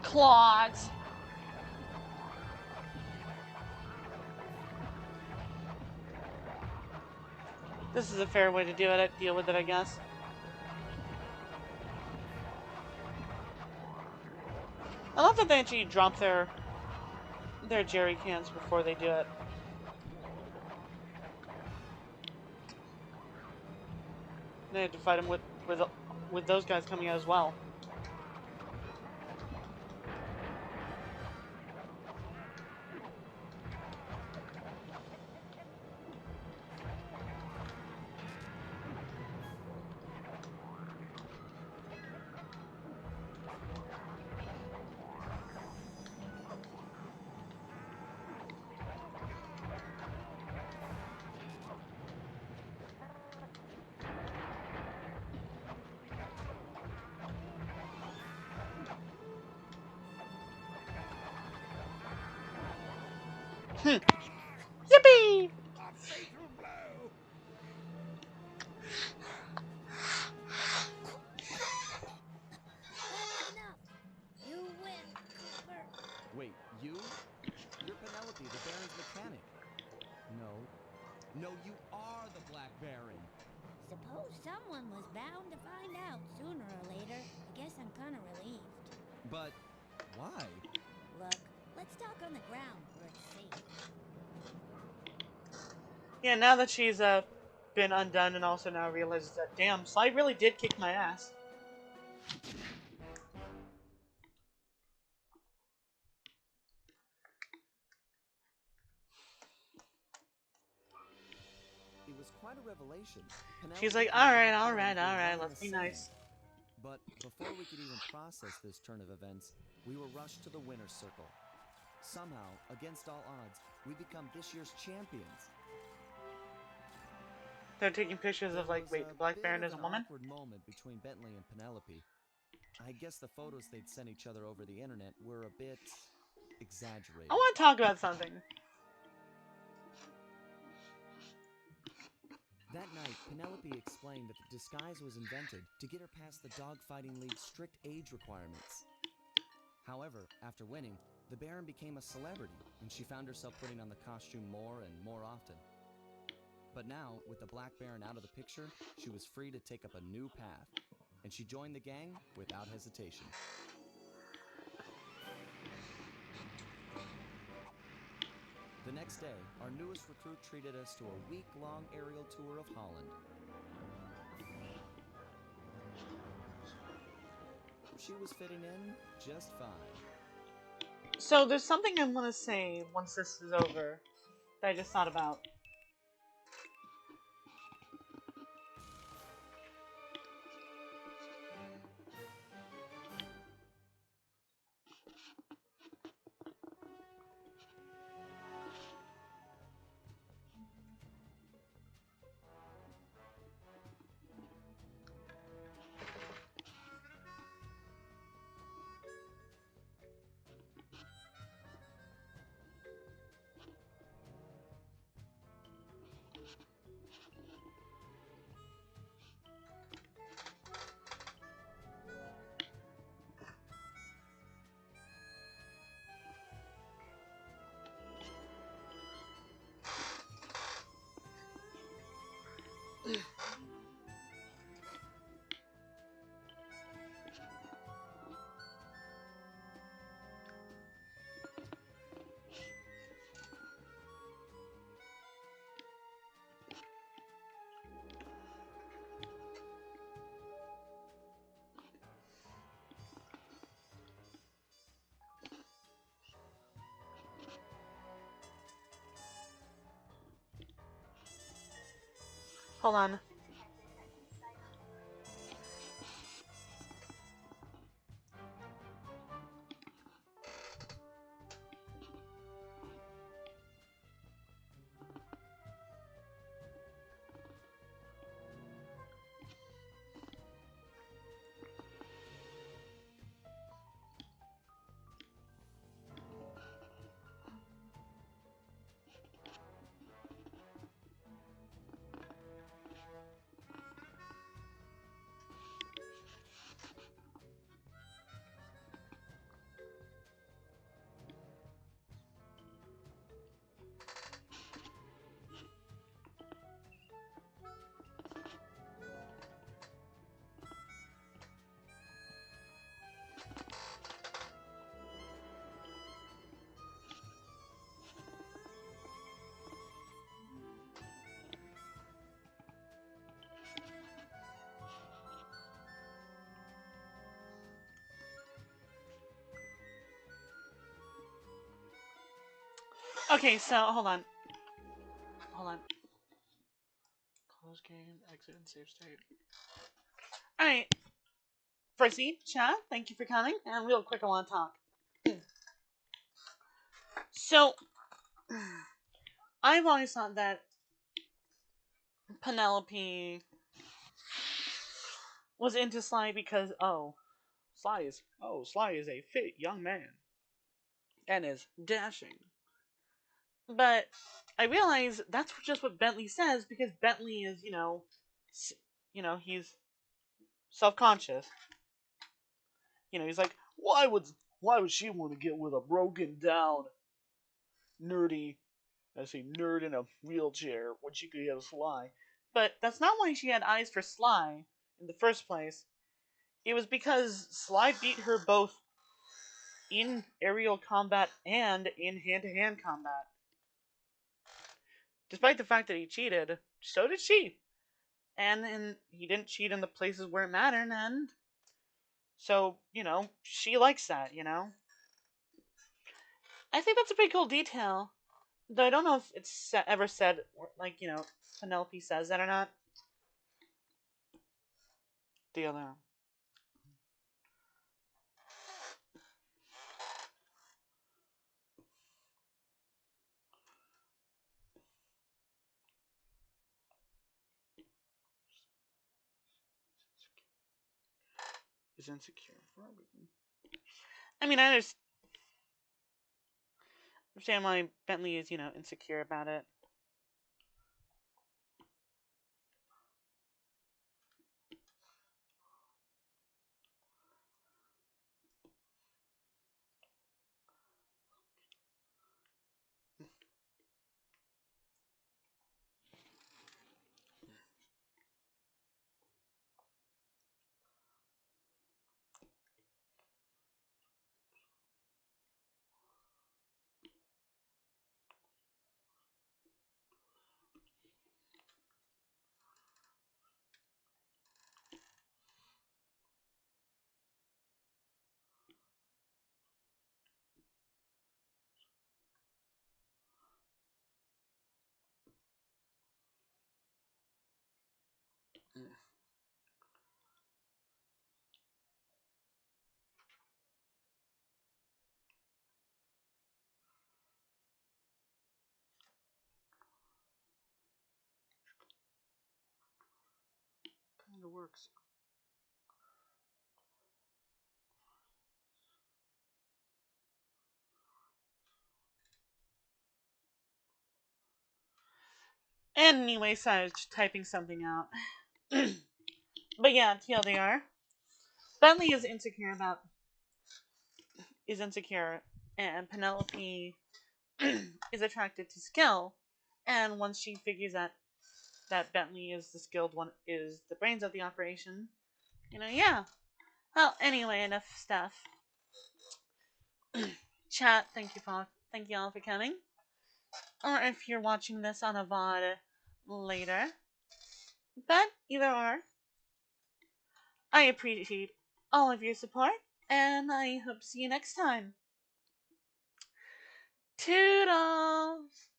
A: Claws! This is a fair way to deal with it, I guess. I love that they actually drop their jerry cans before they do it. They had to fight him with those guys coming out as well. Yippee!
G: A fatal blow.
I: That's enough. You win, Cooper.
B: Wait, you? You're Penelope, the Baron's mechanic. No, you are the Black Baron.
I: Suppose someone was bound to find out sooner or later. I guess I'm kind of relieved.
B: But why?
I: Look, let's talk on the ground where it's safe.
A: Yeah, now that she's been undone and also now realizes that, damn, Sly really did kick my ass.
B: It was quite a revelation.
A: She's
B: Penelope
A: like,
B: and the
A: alright,
B: Black
A: alright,
B: Baron were
A: alright,
B: one and
A: let's
B: the
A: be
B: same.
A: nice.
B: But before we could even process this turn of events, we were rushed to the winner's circle. Somehow, against all odds, we become this year's champions.
A: They're taking pictures of, like, wait, the Black Baron is a woman?
B: Awkward moment between Bentley and Penelope. I guess the photos they'd sent each other over the internet were a bit exaggerated.
A: I want to talk about something.
B: That night, Penelope explained that the disguise was invented to get her past the Dogfighting League's strict age requirements. However, after winning, the Baron became a celebrity, and she found herself putting on the costume more and more often. But now, with the Black Baron out of the picture, she was free to take up a new path, and she joined the gang without hesitation. The next day, our newest recruit treated us to a week-long aerial tour of Holland. She was fitting in just fine.
A: So there's something I want to say once this is over that I just thought about. Hold on. Okay, so hold on. Hold on. Close game, exit, and save state. Alright. Proceed, chat. Thank you for coming. And real quick, I want to talk. So, I've always thought that Penelope was into Sly because, Sly is a fit young man. And is dashing. But I realize that's just what Bentley says because Bentley is, he's self-conscious. He's like, why would she want to get with a broken down nerdy, I say nerd in a wheelchair when she could have Sly? But that's not why she had eyes for Sly in the first place. It was because Sly beat her both in aerial combat and in hand-to-hand combat. Despite the fact that he cheated, so did she. And he didn't cheat in the places where it mattered, and so, she likes that, I think that's a pretty cool detail. Though I don't know if it's ever said, like, Penelope says that or not. The other. Is insecure for everything. I mean, I understand why Bentley is, insecure about it. Kind of works. Anyway, so I was just typing something out. But yeah, TLDR. Bentley is insecure, and Penelope is attracted to skill. And once she figures out that Bentley is the skilled one, is the brains of the operation, yeah. Well, anyway, enough stuff. Chat, thank you all for coming. Or if you're watching this on a VOD later. But either or, I appreciate all of your support, and I hope to see you next time. Toodles!